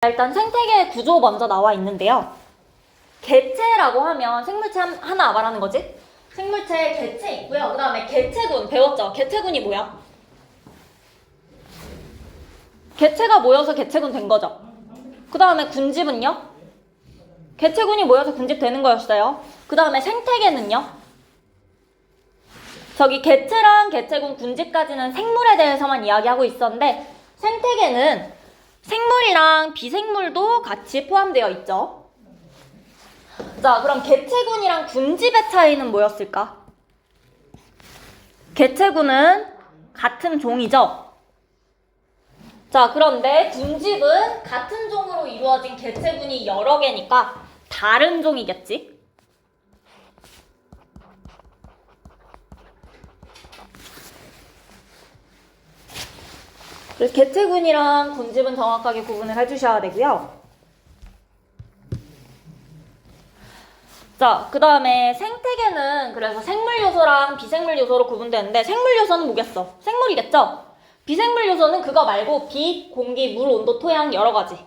일단 생태계 구조 먼저 나와 있는데요. 개체라고 하면 생물체 하나 말하는 거지? 생물체 개체 있고요. 그 다음에 개체군 배웠죠? 개체군이 뭐야? 개체가 모여서 개체군 된 거죠. 그 다음에 군집은요? 개체군이 모여서 군집 되는 거였어요. 그 다음에 생태계는요? 저기 개체랑 개체군, 군집까지는 생물에 대해서만 이야기하고 있었는데 생태계는 생물이랑 비생물도 같이 포함되어 있죠. 자, 그럼 개체군이랑 군집의 차이는 뭐였을까? 개체군은 같은 종이죠. 자, 그런데 군집은 같은 종으로 이루어진 개체군이 여러 개니까 다른 종이겠지? 그래서 개체군이랑 군집은 정확하게 구분을 해주셔야 되고요. 자, 그 다음에 생태계는 그래서 생물 요소랑 비생물 요소로 구분되는데 생물 요소는 뭐겠어? 생물이겠죠? 비생물 요소는 그거 말고 빛, 공기, 물, 온도, 토양 여러 가지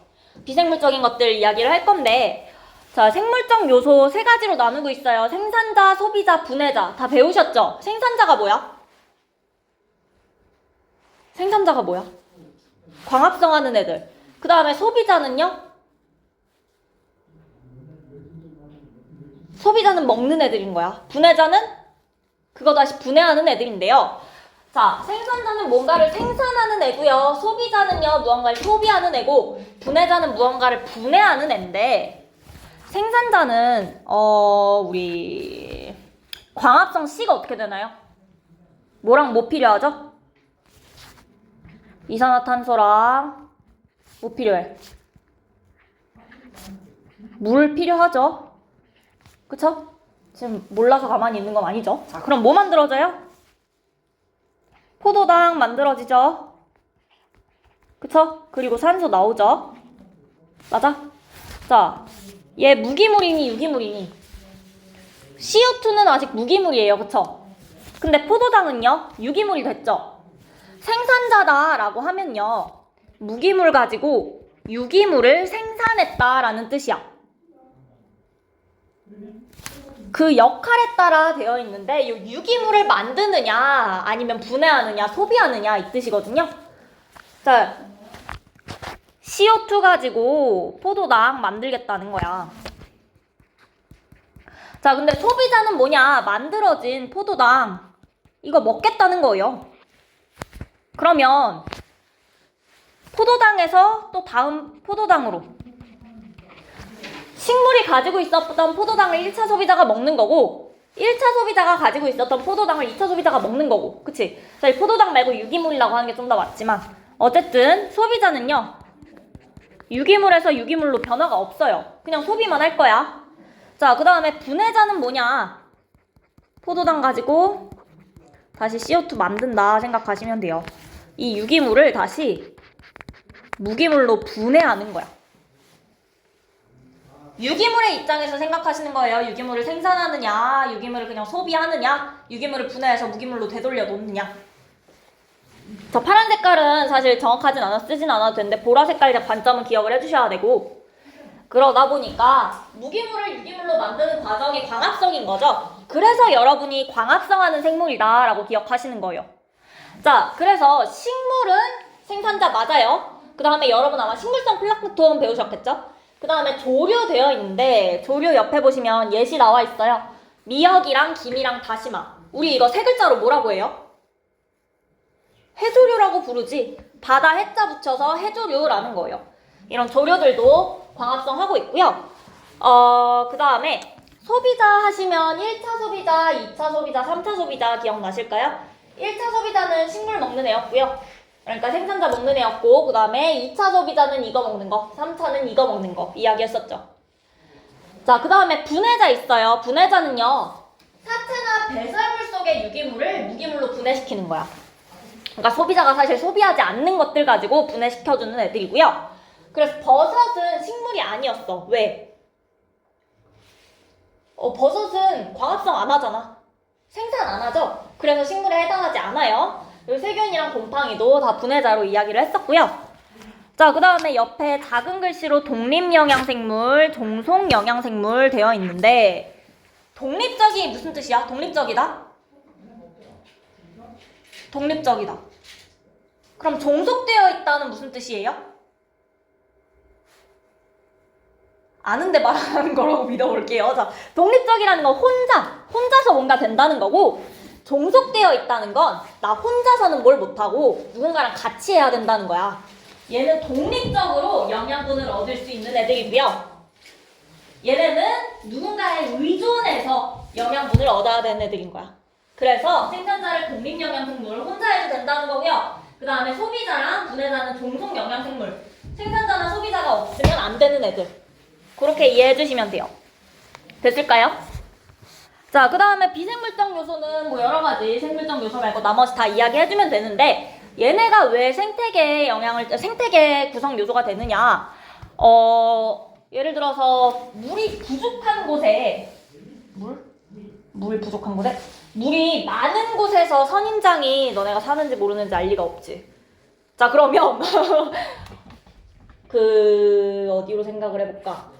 비생물적인 것들 이야기를 할 건데 자, 생물적 요소 세 가지로 나누고 있어요. 생산자, 소비자, 분해자 다 배우셨죠? 생산자가 뭐야? 생산자가 뭐야? 광합성하는 애들. 그 다음에 소비자는요? 소비자는 먹는 애들인 거야. 분해자는 그거 다시 분해하는 애들인데요. 자, 생산자는 뭔가를 생산하는 애고요. 소비자는요, 무언가를 소비하는 애고, 분해자는 무언가를 분해하는 애인데, 생산자는, 우리, 광합성 C가 어떻게 되나요? 뭐랑 뭐 필요하죠? 이산화탄소랑 뭐 필요해? 물 필요하죠? 그쵸? 지금 몰라서 가만히 있는 건 아니죠? 자, 그럼 뭐 만들어져요? 포도당 만들어지죠? 그쵸? 그리고 산소 나오죠? 맞아? 자, 얘 무기물이니 유기물이니? CO2는 아직 무기물이에요. 그쵸? 근데 포도당은요? 유기물이 됐죠? 생산자다라고 하면요. 무기물 가지고 유기물을 생산했다라는 뜻이야. 그 역할에 따라 되어 있는데 이 유기물을 만드느냐 아니면 분해하느냐 소비하느냐 이 뜻이거든요. 자, CO2 가지고 포도당 만들겠다는 거야. 자, 근데 소비자는 뭐냐? 만들어진 포도당 이거 먹겠다는 거예요. 그러면 포도당에서 또 다음 포도당으로 식물이 가지고 있었던 포도당을 1차 소비자가 먹는 거고 1차 소비자가 가지고 있었던 포도당을 2차 소비자가 먹는 거고 그치? 저희 포도당 말고 유기물이라고 하는 게 좀 더 맞지만 어쨌든 소비자는요 유기물에서 유기물로 변화가 없어요. 그냥 소비만 할 거야. 자, 그 다음에 분해자는 뭐냐? 포도당 가지고 다시 CO2 만든다 생각하시면 돼요. 이 유기물을 다시 무기물로 분해하는 거야. 유기물의 입장에서 생각하시는 거예요. 유기물을 생산하느냐, 유기물을 그냥 소비하느냐, 유기물을 분해해서 무기물로 되돌려 놓느냐. 저 파란 색깔은 사실 정확하진 않아 쓰진 않아도 되는데 보라 색깔의 관점은 기억을 해주셔야 되고 그러다 보니까 무기물을 유기물로 만드는 과정이 광합성인 거죠. 그래서 여러분이 광합성하는 생물이다 라고 기억하시는 거예요. 자, 그래서 식물은 생산자 맞아요. 그 다음에 여러분 아마 식물성 플랑크톤 배우셨겠죠? 그 다음에 조류 되어 있는데 조류 옆에 보시면 예시 나와 있어요. 미역이랑 김이랑 다시마. 우리 이거 세 글자로 뭐라고 해요? 해조류라고 부르지. 바다 해자 붙여서 해조류라는 거예요. 이런 조류들도 광합성하고 있고요. 그 다음에 소비자 하시면 1차 소비자, 2차 소비자, 3차 소비자 기억나실까요? 1차 소비자는 식물 먹는 애였고요. 그러니까 생산자 먹는 애였고 그 다음에 2차 소비자는 이거 먹는 거, 3차는 이거 먹는 거 이야기했었죠. 자, 그 다음에 분해자 있어요. 분해자는요. 사체나 배설물 속의 유기물을 무기물로 분해시키는 거야. 그러니까 소비자가 사실 소비하지 않는 것들 가지고 분해시켜주는 애들이고요. 그래서 버섯은 식물이 아니었어. 왜? 버섯은 광합성 안 하잖아. 생산 안 하죠? 그래서 식물에 해당하지 않아요. 그리고 세균이랑 곰팡이도 다 분해자로 이야기를 했었고요. 자, 그 다음에 옆에 작은 글씨로 독립영양생물, 종속영양생물 되어 있는데 독립적이 무슨 뜻이야? 독립적이다? 독립적이다. 그럼 종속되어 있다는 무슨 뜻이에요? 아는데 말하는 거라고 믿어볼게요. 자, 독립적이라는 건 혼자서 뭔가 된다는 거고, 종속되어 있다는 건 나 혼자서는 뭘 못하고 누군가랑 같이 해야 된다는 거야. 얘는 독립적으로 영양분을 얻을 수 있는 애들이고요. 얘네는 누군가에 의존해서 영양분을 얻어야 되는 애들인 거야. 그래서 생산자를 독립영양생물 혼자 해도 된다는 거고요. 그 다음에 소비자랑 분해자는 종속영양생물. 생산자나 소비자가 없으면 안 되는 애들. 그렇게 이해해 주시면 돼요. 됐을까요? 자, 그 다음에 비생물적 요소는 뭐 여러 가지 생물적 요소 말고 나머지 다 이야기해주면 되는데 얘네가 왜 생태계 구성 요소가 되느냐? 예를 들어서 물이 부족한 곳에 물이 부족한 곳에 물이 많은 곳에서 선인장이 너네가 사는지 모르는지 알 리가 없지. 자, 그러면 어디로 생각을 해볼까?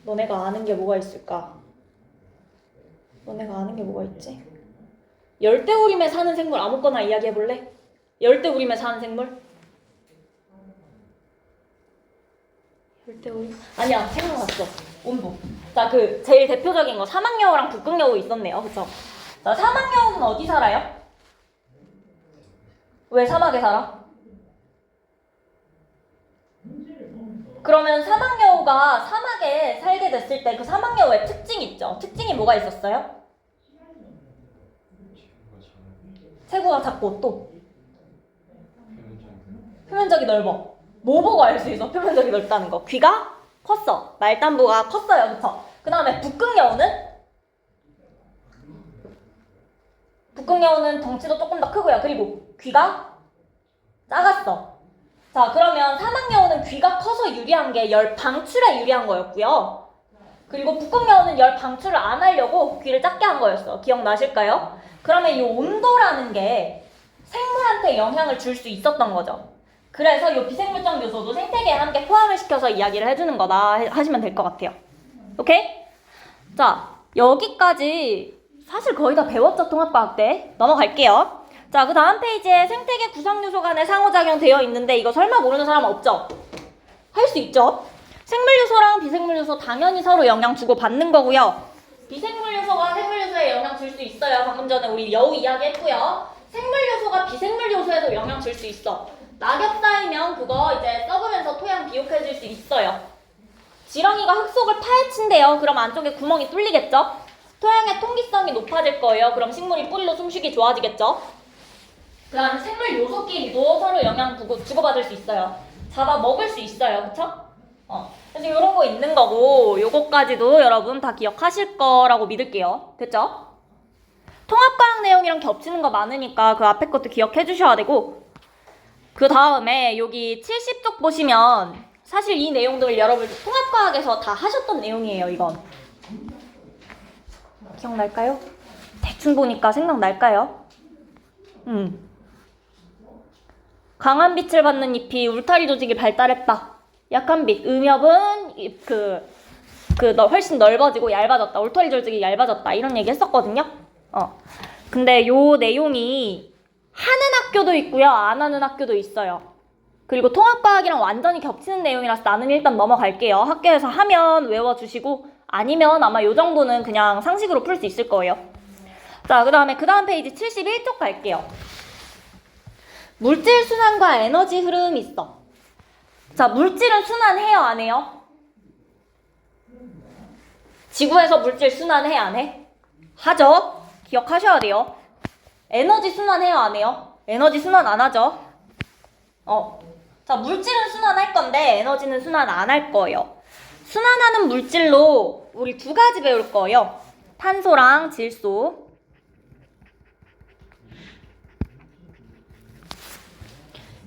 너네가 아는 게 뭐가 있을까? 너네가 아는 게 뭐가 있지? 열대우림에 사는 생물 아무거나 이야기해볼래? 열대우림에 사는 생물? 열대우림? 아니야, 생각났어. 온도. 자, 제일 대표적인 거 사막여우랑 북극여우 있었네요. 그쵸? 자, 사막여우는 어디 살아요? 왜 사막에 살아? 그러면 사막여우가 사막에 살게 됐을 때 그 사막여우의 특징 있죠? 특징이 뭐가 있었어요? 체구가 작고 또 표면적이 넓어. 뭐 보고 알 수 있어? 표면적이 넓다는 거. 귀가 컸어. 말단부가 컸어요. 그쵸? 그 다음에 북극여우는 덩치도 조금 더 크고요. 그리고 귀가 작았어. 자, 그러면 사막여우는 귀가 커서 유리한 게 열 방출에 유리한 거였고요. 그리고 북극여우는 열 방출을 안 하려고 귀를 작게 한 거였어. 기억나실까요? 그러면 이 온도라는 게 생물한테 영향을 줄 수 있었던 거죠. 그래서 이 비생물적 요소도 생태계에 함께 포함을 시켜서 이야기를 해주는 거다 하시면 될 것 같아요. 오케이? 자, 여기까지 사실 거의 다 배웠죠, 통합과학 때. 넘어갈게요. 자, 그 다음 페이지에 생태계 구성 요소 간의 상호작용 되어 있는데 이거 설마 모르는 사람 없죠? 할 수 있죠? 생물 요소랑 비생물 요소 당연히 서로 영향 주고 받는 거고요. 비생물 요소가 생물 요소에 영향 줄 수 있어요. 방금 전에 우리 여우 이야기 했고요. 생물 요소가 비생물 요소에도 영향 줄 수 있어. 낙엽 쌓이면 그거 이제 썩으면서 토양 비옥해질 수 있어요. 지렁이가 흙 속을 파헤친대요. 그럼 안쪽에 구멍이 뚫리겠죠? 토양의 통기성이 높아질 거예요. 그럼 식물이 뿌리로 숨쉬기 좋아지겠죠? 그 다음에 생물 요소끼리도 서로 영향 주고받을 수 있어요. 잡아 먹을 수 있어요. 그쵸? 그래서 이런 거 있는 거고 요거까지도 여러분 다 기억하실 거라고 믿을게요. 됐죠? 통합과학 내용이랑 겹치는 거 많으니까 그 앞에 것도 기억해 주셔야 되고 그 다음에 여기 70쪽 보시면 사실 이 내용들을 여러분 통합과학에서 다 하셨던 내용이에요. 이건 기억날까요? 대충 보니까 생각날까요? 강한 빛을 받는 잎이 울타리 조직이 발달했다. 약한 빛, 음엽은 훨씬 넓어지고 얇아졌다. 울타리 조직이 얇아졌다. 이런 얘기 했었거든요. 근데 요 내용이 하는 학교도 있고요. 안 하는 학교도 있어요. 그리고 통합과학이랑 완전히 겹치는 내용이라서 나는 일단 넘어갈게요. 학교에서 하면 외워주시고 아니면 아마 요 정도는 그냥 상식으로 풀 수 있을 거예요. 자, 그 다음 페이지 71쪽 갈게요. 물질 순환과 에너지 흐름이 있어. 자, 물질은 순환해요, 안 해요? 지구에서 물질 순환해, 안 해? 하죠? 기억하셔야 돼요. 에너지 순환해요, 안 해요? 에너지 순환 안 하죠? 자, 물질은 순환할 건데 에너지는 순환 안 할 거예요. 순환하는 물질로 우리 두 가지 배울 거예요. 탄소랑 질소.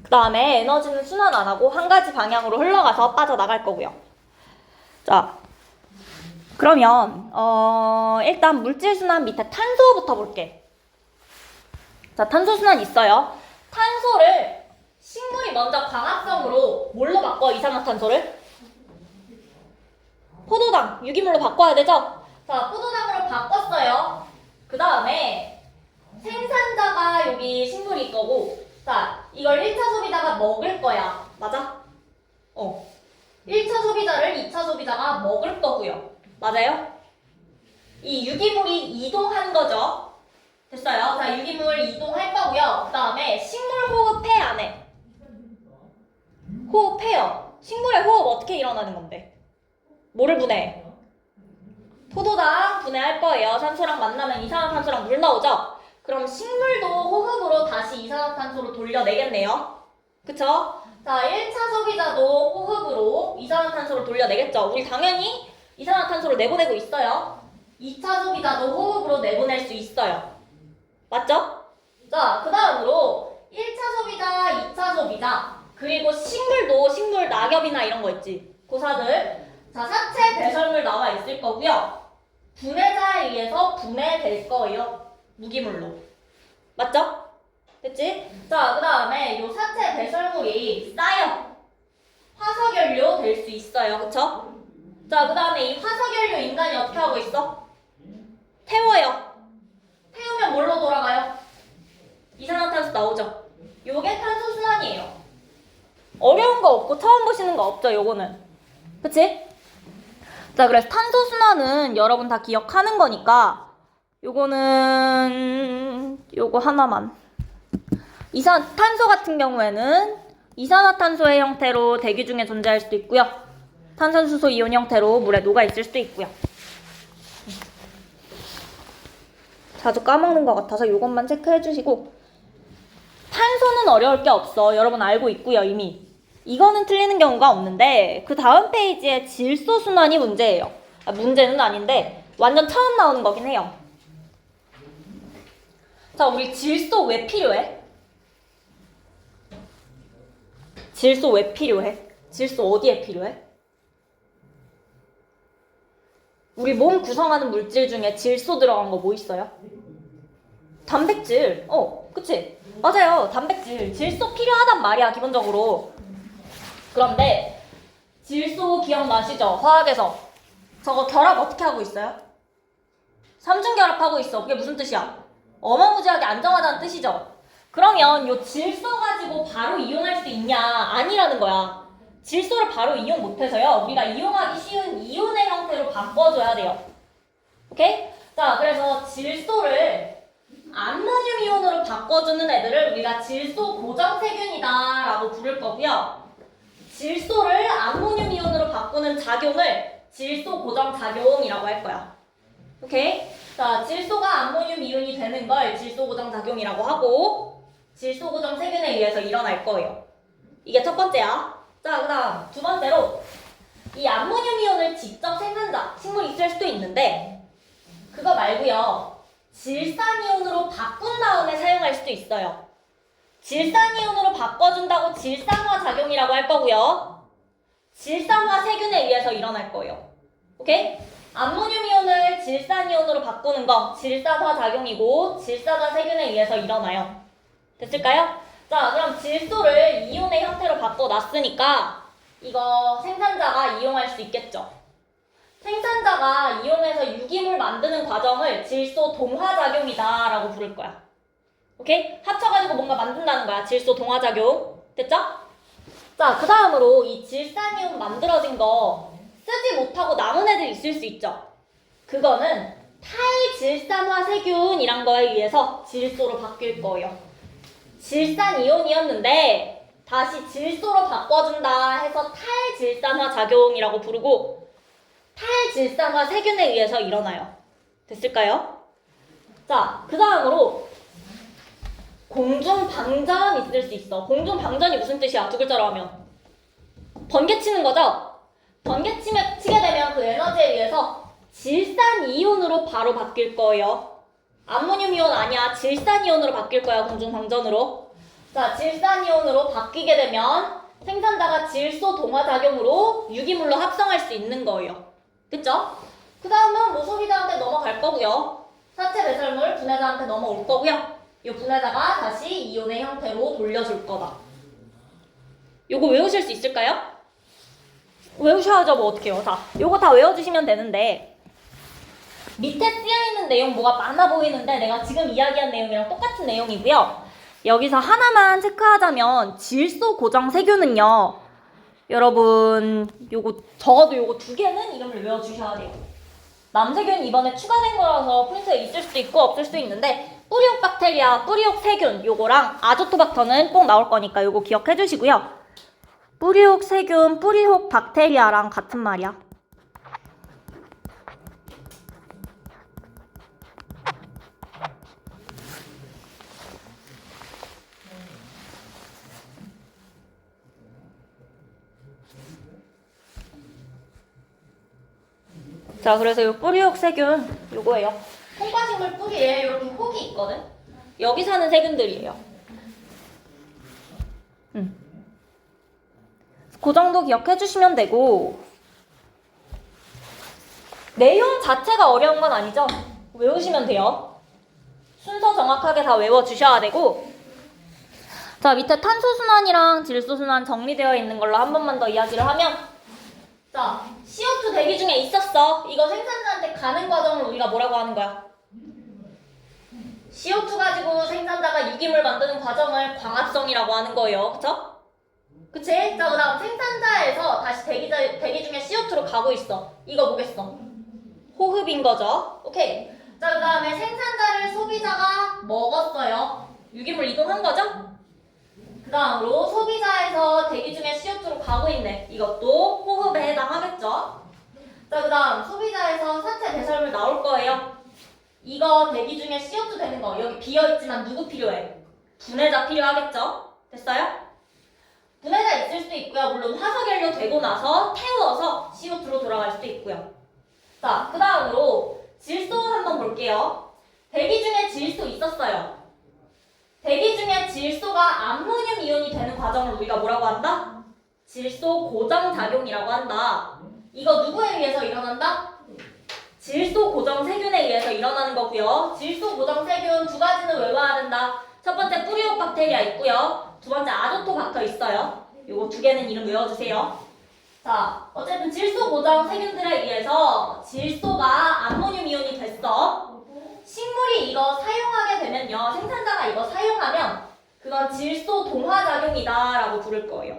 그 다음에 에너지는 순환 안 하고 한 가지 방향으로 흘러가서 빠져나갈 거고요. 자, 그러면 일단 물질 순환 밑에 탄소부터 볼게. 자, 탄소 순환 있어요. 탄소를 식물이 먼저 광합성으로 뭘로 바꿔 이산화탄소를? 포도당, 유기물로 바꿔야 되죠? 자, 포도당으로 바꿨어요. 그 다음에 생산자가 여기 식물일 거고, 자, 이걸 1차 소비자가 먹을 거야. 맞아? 1차 소비자를 2차 소비자가 먹을 거고요. 맞아요? 이 유기물이 이동한 거죠. 됐어요? 자, 유기물 이동할 거고요. 그 다음에 식물 호흡해 안 해? 호흡해요. 식물의 호흡 어떻게 일어나는 건데? 뭐를 분해해? 포도당 분해할 거예요. 산소랑 만나면 이산화탄소랑 물 나오죠? 그럼 식물도 호흡으로 다시 이산화탄소로 돌려내겠네요. 그쵸? 자, 1차 소비자도 호흡으로 이산화탄소를 돌려내겠죠. 우리 당연히 이산화탄소를 내보내고 있어요. 2차 소비자도 호흡으로 내보낼 수 있어요. 맞죠? 자, 그 다음으로 1차 소비자, 2차 소비자, 그리고 식물도 식물 낙엽이나 이런 거 있지. 고사들. 자, 사체 배설물 나와 있을 거고요. 분해자에 의해서 분해될 거예요. 무기물로. 맞죠? 됐지? 자, 그 다음에 요 사체 배설물이 쌓여. 화석연료 될 수 있어요. 그쵸? 자, 그 다음에 이 화석연료 인간이 어떻게 하고 있어? 태워요. 태우면 뭘로 돌아가요? 이산화탄소 나오죠? 요게 탄소순환이에요. 어려운 거 없고 처음 보시는 거 없죠, 요거는. 그치? 자, 그래서 탄소순환은 여러분 다 기억하는 거니까 요거는 요거 하나만. 탄소 같은 경우에는 이산화탄소의 형태로 대기 중에 존재할 수도 있고요. 탄산수소 이온 형태로 물에 녹아 있을 수도 있고요. 자주 까먹는 것 같아서 요것만 체크해 주시고, 탄소는 어려울 게 없어. 여러분 알고 있고요, 이미. 이거는 틀리는 경우가 없는데 그 다음 페이지에 질소 순환이 문제예요. 문제는 아닌데 완전 처음 나오는 거긴 해요. 자, 우리 질소 왜 필요해? 질소 왜 필요해? 질소 어디에 필요해? 우리 몸 구성하는 물질 중에 질소 들어간 거 뭐 있어요? 단백질. 그치? 맞아요. 단백질. 질소 필요하단 말이야, 기본적으로. 그런데 질소 기억나시죠? 화학에서 저거 결합 어떻게 하고 있어요? 삼중결합하고 있어. 그게 무슨 뜻이야? 어마무지하게 안정하다는 뜻이죠? 그러면 요 질소 가지고 바로 이용할 수 있냐? 아니라는 거야. 질소를 바로 이용 못해서요. 우리가 이용하기 쉬운 이온의 형태로 바꿔줘야 돼요. 오케이? 자, 그래서 질소를 암모늄 이온으로 바꿔주는 애들을 우리가 질소 고정세균이다 라고 부를 거고요. 질소를 암모늄 이온으로 바꾸는 작용을 질소 고정 작용이라고 할 거야. 오케이? 자, 질소가 암모늄 이온이 되는 걸 질소 고정 작용이라고 하고, 질소 고정 세균에 의해서 일어날 거예요. 이게 첫 번째야. 자, 그 다음 두 번째로 이 암모늄 이온을 직접 생산자, 식물이 있을 수도 있는데 그거 말고요. 질산이온으로 바꾼 다음에 사용할 수도 있어요. 질산이온으로 바꿔준다고 질산화 작용이라고 할 거고요. 질산화 세균에 의해서 일어날 거예요. 오케이? 암모늄 이온을 질산이온으로 바꾸는 거 질산화 작용이고 질산화 세균에 의해서 일어나요. 됐을까요? 자, 그럼 질소를 이온의 형태로 바꿔놨으니까 이거 생산자가 이용할 수 있겠죠. 생산자가 이용해서 유기물 만드는 과정을 질소 동화작용이다 라고 부를 거야. 오케이? 합쳐가지고 뭔가 만든다는 거야. 질소 동화작용. 됐죠? 자, 그 다음으로 이 질산이온 만들어진 거 쓰지 못하고 남은 애들 있을 수 있죠. 그거는 탈질산화 세균이란 거에 의해서 질소로 바뀔 거예요. 질산이온이었는데 다시 질소로 바꿔준다 해서 탈질산화 작용이라고 부르고, 탈질산화 세균에 의해서 일어나요. 됐을까요? 자, 그 다음으로 공중방전 있을 수 있어. 공중방전이 무슨 뜻이야? 두 글자로 하면 번개치는 거죠? 번개치게 되면 그 에너지에 의해서 질산이온으로 바로 바뀔 거예요. 암모늄 이온 아니야. 질산이온으로 바뀔 거야. 공중방전으로. 자, 질산이온으로 바뀌게 되면 생산자가 질소 동화작용으로 유기물로 합성할 수 있는 거예요. 그쵸? 그 다음은 모소비자한테 넘어갈 거고요. 사체 배설물 분해자한테 넘어올 거고요. 이 분해자가 다시 이온의 형태로 돌려줄 거다. 요거 외우실 수 있을까요? 외우셔야죠. 뭐 어떡해요. 자, 요거 다 외워주시면 되는데 밑에 쓰여있는 내용 뭐가 많아 보이는데 내가 지금 이야기한 내용이랑 똑같은 내용이고요. 여기서 하나만 체크하자면 질소 고정 세균은요. 여러분 요거 적어도 요거 두 개는 이름을 외워주셔야 돼요. 남세균 이번에 추가된 거라서 프린트에 있을 수도 있고 없을 수도 있는데 뿌리옥 박테리아, 뿌리옥 세균 요거랑 아조토박터는 꼭 나올 거니까 요거 기억해 주시고요. 뿌리옥 세균, 뿌리옥 박테리아랑 같은 말이야. 자, 그래서 요 뿌리옥 세균 요거예요. 콩과식물 뿌리에 이렇게 혹이 있거든. 여기 사는 세균들이에요. 그 정도 기억해 주시면 되고 내용 자체가 어려운 건 아니죠? 외우시면 돼요. 순서 정확하게 다 외워주셔야 되고 자, 밑에 탄소순환이랑 질소순환 정리되어 있는 걸로 한 번만 더 이야기를 하면 자, CO2 대기 중에 있었어. 이거 생산자한테 가는 과정을 우리가 뭐라고 하는 거야? CO2 가지고 생산자가 유기물 만드는 과정을 광합성이라고 하는 거예요. 그쵸? 그치? 자, 그 다음 생산자에서 다시 대기 중에 CO2로 가고 있어. 이거 뭐겠어? 호흡인 거죠. 오케이. 자, 그 다음에 생산자를 소비자가 먹었어요. 유기물 이동한 거죠? 그 다음으로 소비자에서 대기 중에 CO2로 가고 있네. 이것도 호흡에 해당하겠죠? 자, 그 다음 소비자에서 사체 배설물 나올 거예요. 이거 대기 중에 CO2 되는 거. 여기 비어있지만 누구 필요해? 분해자 필요하겠죠? 됐어요? 분해자 있을 수도 있고요. 물론 화석연료 되고 나서 태워서 CO2로 돌아갈 수도 있고요. 자, 그 다음으로 질소 한번 볼게요. 대기 중에 질소 있었어요. 대기 중에 질소가 암모늄 이온이 되는 과정을 우리가 뭐라고 한다? 질소 고정 작용이라고 한다. 이거 누구에 의해서 일어난다? 질소 고정 세균에 의해서 일어나는 거고요. 질소 고정 세균 두 가지는 외워야 된다. 첫 번째 뿌리옥 박테리아 있고요. 두 번째 아조토박터 있어요. 요거 두 개는 이름 외워주세요. 자, 어쨌든 질소 고정 세균들에 의해서 질소가 암모늄 이온이 됐어. 식물이 이거 사용하게 되면요. 생산자가 이거 사용하면 그건 질소 동화작용이다 라고 부를 거예요.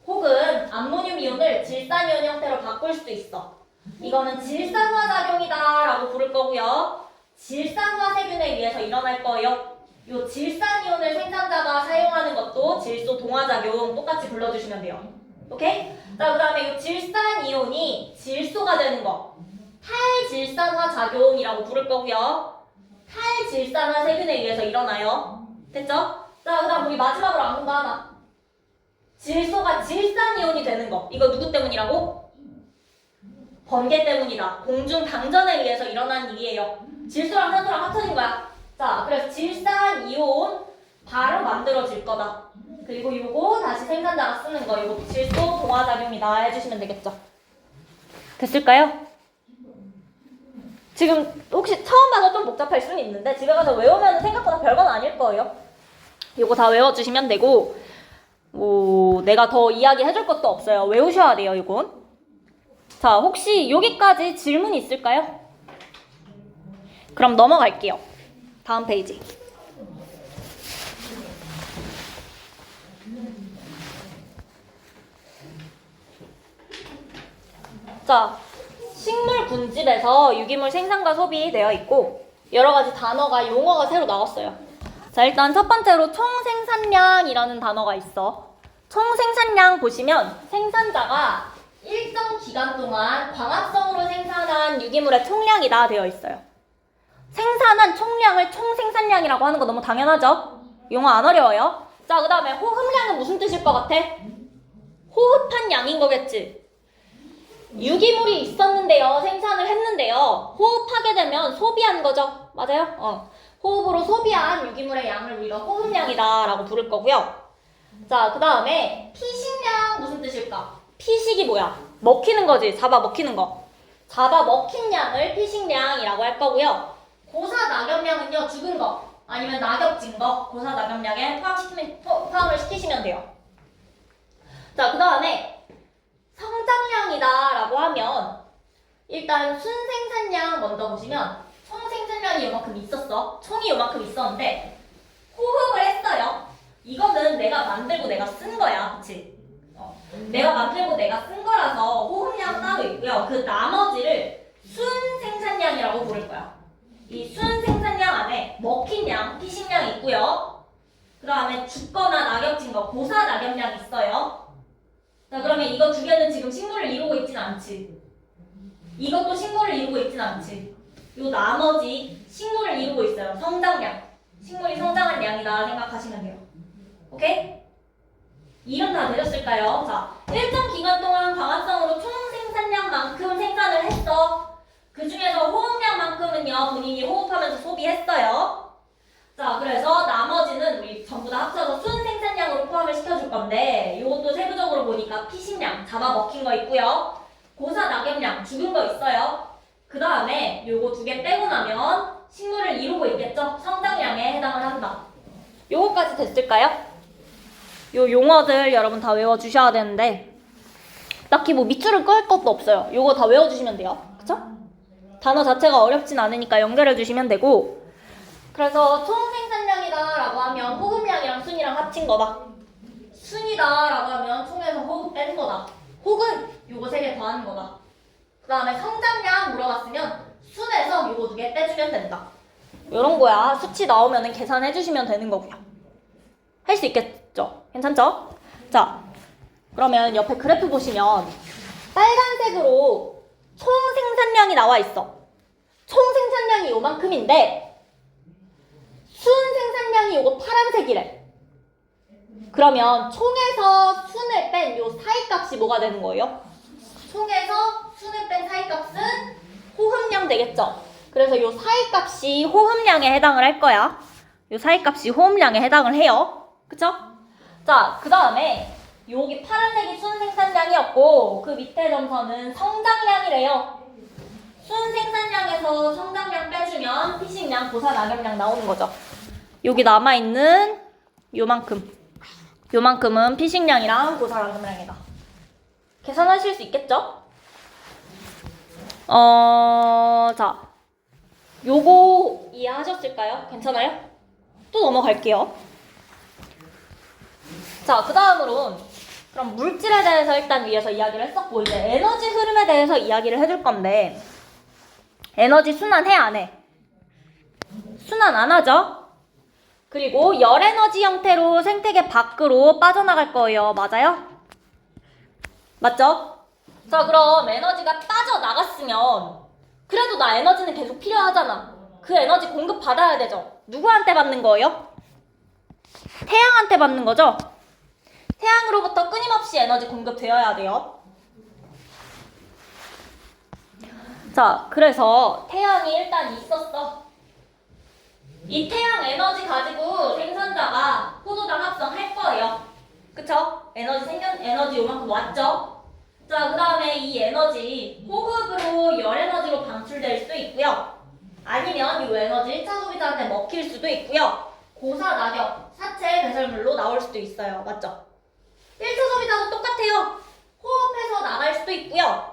혹은 암모늄 이온을 질산이온 형태로 바꿀 수도 있어. 이거는 질산화 작용이다 라고 부를 거고요. 질산화 세균에 의해서 일어날 거예요. 요 질산이온을 생산자가 사용하는 것도 질소 동화작용 똑같이 불러주시면 돼요. 오케이? 자, 그 다음에 이 질산이온이 질소가 되는 거 탈질산화 작용이라고 부를 거고요. 탈질산화 세균에 의해서 일어나요. 됐죠? 자, 그 다음 우리 마지막으로 아는 거 하나. 질소가 질산이온이 되는 거. 이거 누구 때문이라고? 번개 때문이다. 공중 당전에 의해서 일어난 일이에요. 질소랑 산소랑 합쳐진 거야. 자, 그래서 질산이온 바로 만들어질 거다. 그리고 요거 다시 생산자가 쓰는 거. 이거 질소 동화작용이다 해주시면 되겠죠. 됐을까요? 지금 혹시 처음 봐서 좀 복잡할 수는 있는데 집에 가서 외우면 생각보다 별건 아닐 거예요. 요거 다 외워주시면 되고 뭐 내가 더 이야기 해줄 것도 없어요. 외우셔야 돼요, 이건. 자, 혹시 여기까지 질문 있을까요? 그럼 넘어갈게요. 다음 페이지. 자, 식물 군집에서 유기물 생산과 소비되어 있고 여러 가지 단어가 용어가 새로 나왔어요. 자, 일단 첫 번째로 총생산량이라는 단어가 있어. 총생산량 보시면 생산자가 일정 기간 동안 광합성으로 생산한 유기물의 총량이다 되어 있어요. 생산한 총량을 총생산량이라고 하는 거 너무 당연하죠? 용어 안 어려워요. 자, 그 다음에 호흡량은 무슨 뜻일 것 같아? 호흡한 양인 거겠지? 유기물이 있었는데요. 생산을 했는데요. 호흡하게 되면 소비한 거죠. 맞아요? 호흡으로 소비한 유기물의 양을 우리가 호흡량이다 라고 부를 거고요. 자, 그 다음에 피식량 무슨 뜻일까? 피식이 뭐야? 먹히는 거지. 잡아 먹히는 거. 잡아 먹힌 양을 피식량이라고 할 거고요. 고사 낙엽량은요. 죽은 거 아니면 낙엽진 거 고사 낙엽량에 포함을 시키시면 돼요. 자, 그 다음에 성장량이다라고 하면 일단 순생산량 먼저 보시면 총 생산량이 요만큼 있었어. 총이 요만큼 있었는데 호흡을 했어요. 이거는 내가 만들고 내가 쓴 거야. 그치? 내가 만들고 내가 쓴 거라서 호흡량 따로 있고요. 그 나머지를 순생산량이라고 부를 거야. 이 순생산량 안에 먹힌 양, 피식량이 있고요. 그 다음에 죽거나 낙엽진 거, 고사 낙엽량 있어요. 자, 그러면 이거 두 개는 지금 식물을 이루고 있진 않지. 이것도 식물을 이루고 있진 않지. 요 나머지 식물을 이루고 있어요. 성장량. 식물이 성장한 양이다 생각하시면 돼요. 오케이? 이름 다 되셨을까요? 자, 일정 기간 동안 광합성으로 총 생산량만큼 생산을 했어. 그 중에서 호흡량만큼은요, 본인이 호흡하면서 소비했어요. 자, 그래서 나머지는 우리 전부 다 합쳐서 순생산량으로 포함을 시켜줄 건데, 이것도 세부적으로 보니까 피식량, 잡아먹힌 거 있고요. 고사 낙엽량, 죽은 거 있어요. 그 다음에 요거 두 개 빼고 나면 식물을 이루고 있겠죠? 성장량에 해당을 한다. 요거까지 됐을까요? 요 용어들 여러분 다 외워주셔야 되는데 딱히 뭐 밑줄을 끌 것도 없어요. 요거 다 외워주시면 돼요. 그쵸? 단어 자체가 어렵진 않으니까 연결해주시면 되고 그래서 총 생산량이다 라고 하면 호흡량이랑 순이랑 합친 거다. 순이다 라고 하면 총에서 호흡 뺀 거다. 혹은 요거 세 개 더하는 거다. 그 다음에 성장량 물어봤으면 순에서 요거 두 개 빼주면 된다. 요런 거야. 수치 나오면은 계산해주시면 되는 거고요. 할 수 있겠죠? 괜찮죠? 자, 그러면 옆에 그래프 보시면 빨간색으로 총 생산량이 나와 있어. 총 생산량이 요만큼인데 순 생산량이 요거 파란색이래. 그러면 총에서 순을 뺀 요 사이값이 뭐가 되는 거예요? 총에서 순을 뺀 사이값은 호흡량 되겠죠? 그래서 요 사이값이 호흡량에 해당을 할 거야. 요 사이값이 호흡량에 해당을 해요. 그쵸? 자, 그 다음에 여기 파란색이 순생산량이었고 그 밑에 점선은 성장량이래요. 순생산량에서 성장량 빼주면 피식량, 고사, 낙엽량 나오는 거죠. 여기 남아있는 요만큼은 피식량이랑 고사, 낙엽량이다. 계산하실 수 있겠죠? 자, 요거 이해하셨을까요? 괜찮아요? 또 넘어갈게요. 자, 그 다음으로는 그럼 물질에 대해서 일단 위에서 이야기를 했었고 이제 에너지 흐름에 대해서 이야기를 해줄 건데 에너지 순환해 안 해? 순환 안 하죠? 그리고 열 에너지 형태로 생태계 밖으로 빠져나갈 거예요. 맞아요? 맞죠? 자, 그럼 에너지가 빠져나갔으면 그래도 나 에너지는 계속 필요하잖아. 그 에너지 공급 받아야 되죠? 누구한테 받는 거예요? 태양한테 받는 거죠? 태양으로부터 끊임없이 에너지 공급되어야 돼요. 자, 그래서 태양이 일단 있었어. 이 태양 에너지 가지고 생산자가 포도당 합성할 거예요. 그쵸? 에너지 요만큼 왔죠? 자, 그 다음에 이 에너지 호흡으로 열 에너지로 방출될 수도 있고요. 아니면 이 에너지 1차 소비자한테 먹힐 수도 있고요. 고사, 낙엽, 사체, 배설물로 나올 수도 있어요. 맞죠? 1차 소비자도 똑같아요. 호흡해서 나갈 수도 있고요.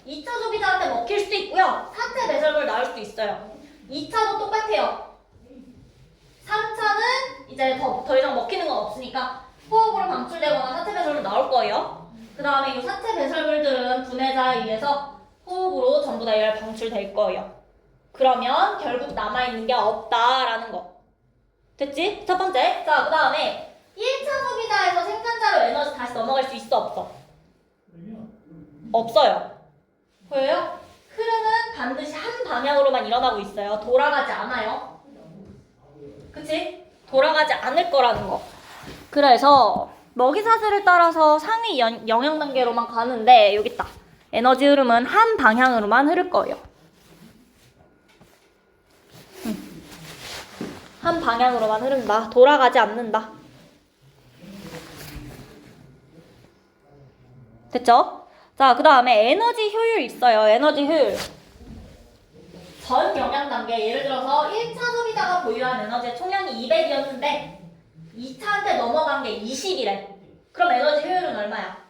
2차 소비자한테 먹힐 수도 있고요. 사체, 배설물 나올 수도 있어요. 2차도 똑같아요. 3차는 이제 더 이상 먹히는 건 없으니까 호흡으로 방출되거나 사체, 배설물 나올 거예요. 그 다음에 이 사체, 배설물들은 분해자에 의해서 호흡으로 전부 다 방출될 거예요. 그러면 결국 남아있는 게 없다라는 거. 됐지? 첫 번째. 자, 그 다음에 1차 소비자에서 생산자로 에너지 다시 넘어갈 수 있어, 없어? 없어요. 왜요? 흐름은 반드시 한 방향으로만 일어나고 있어요. 돌아가지 않아요. 그치? 돌아가지 않을 거라는 거. 그래서 먹이사슬을 따라서 상위 영역 단계로만 가는데 여기 있다. 에너지 흐름은 한 방향으로만 흐를 거예요. 한 방향으로만 흐른다. 돌아가지 않는다. 됐죠? 자, 그 다음에 에너지 효율 있어요. 에너지 효율. 전 영양 단계, 예를 들어서 1차 소비자가 보유한 에너지의 총량이 200이었는데 2차한테 넘어간 게 20이래. 그럼 에너지 효율은 얼마야?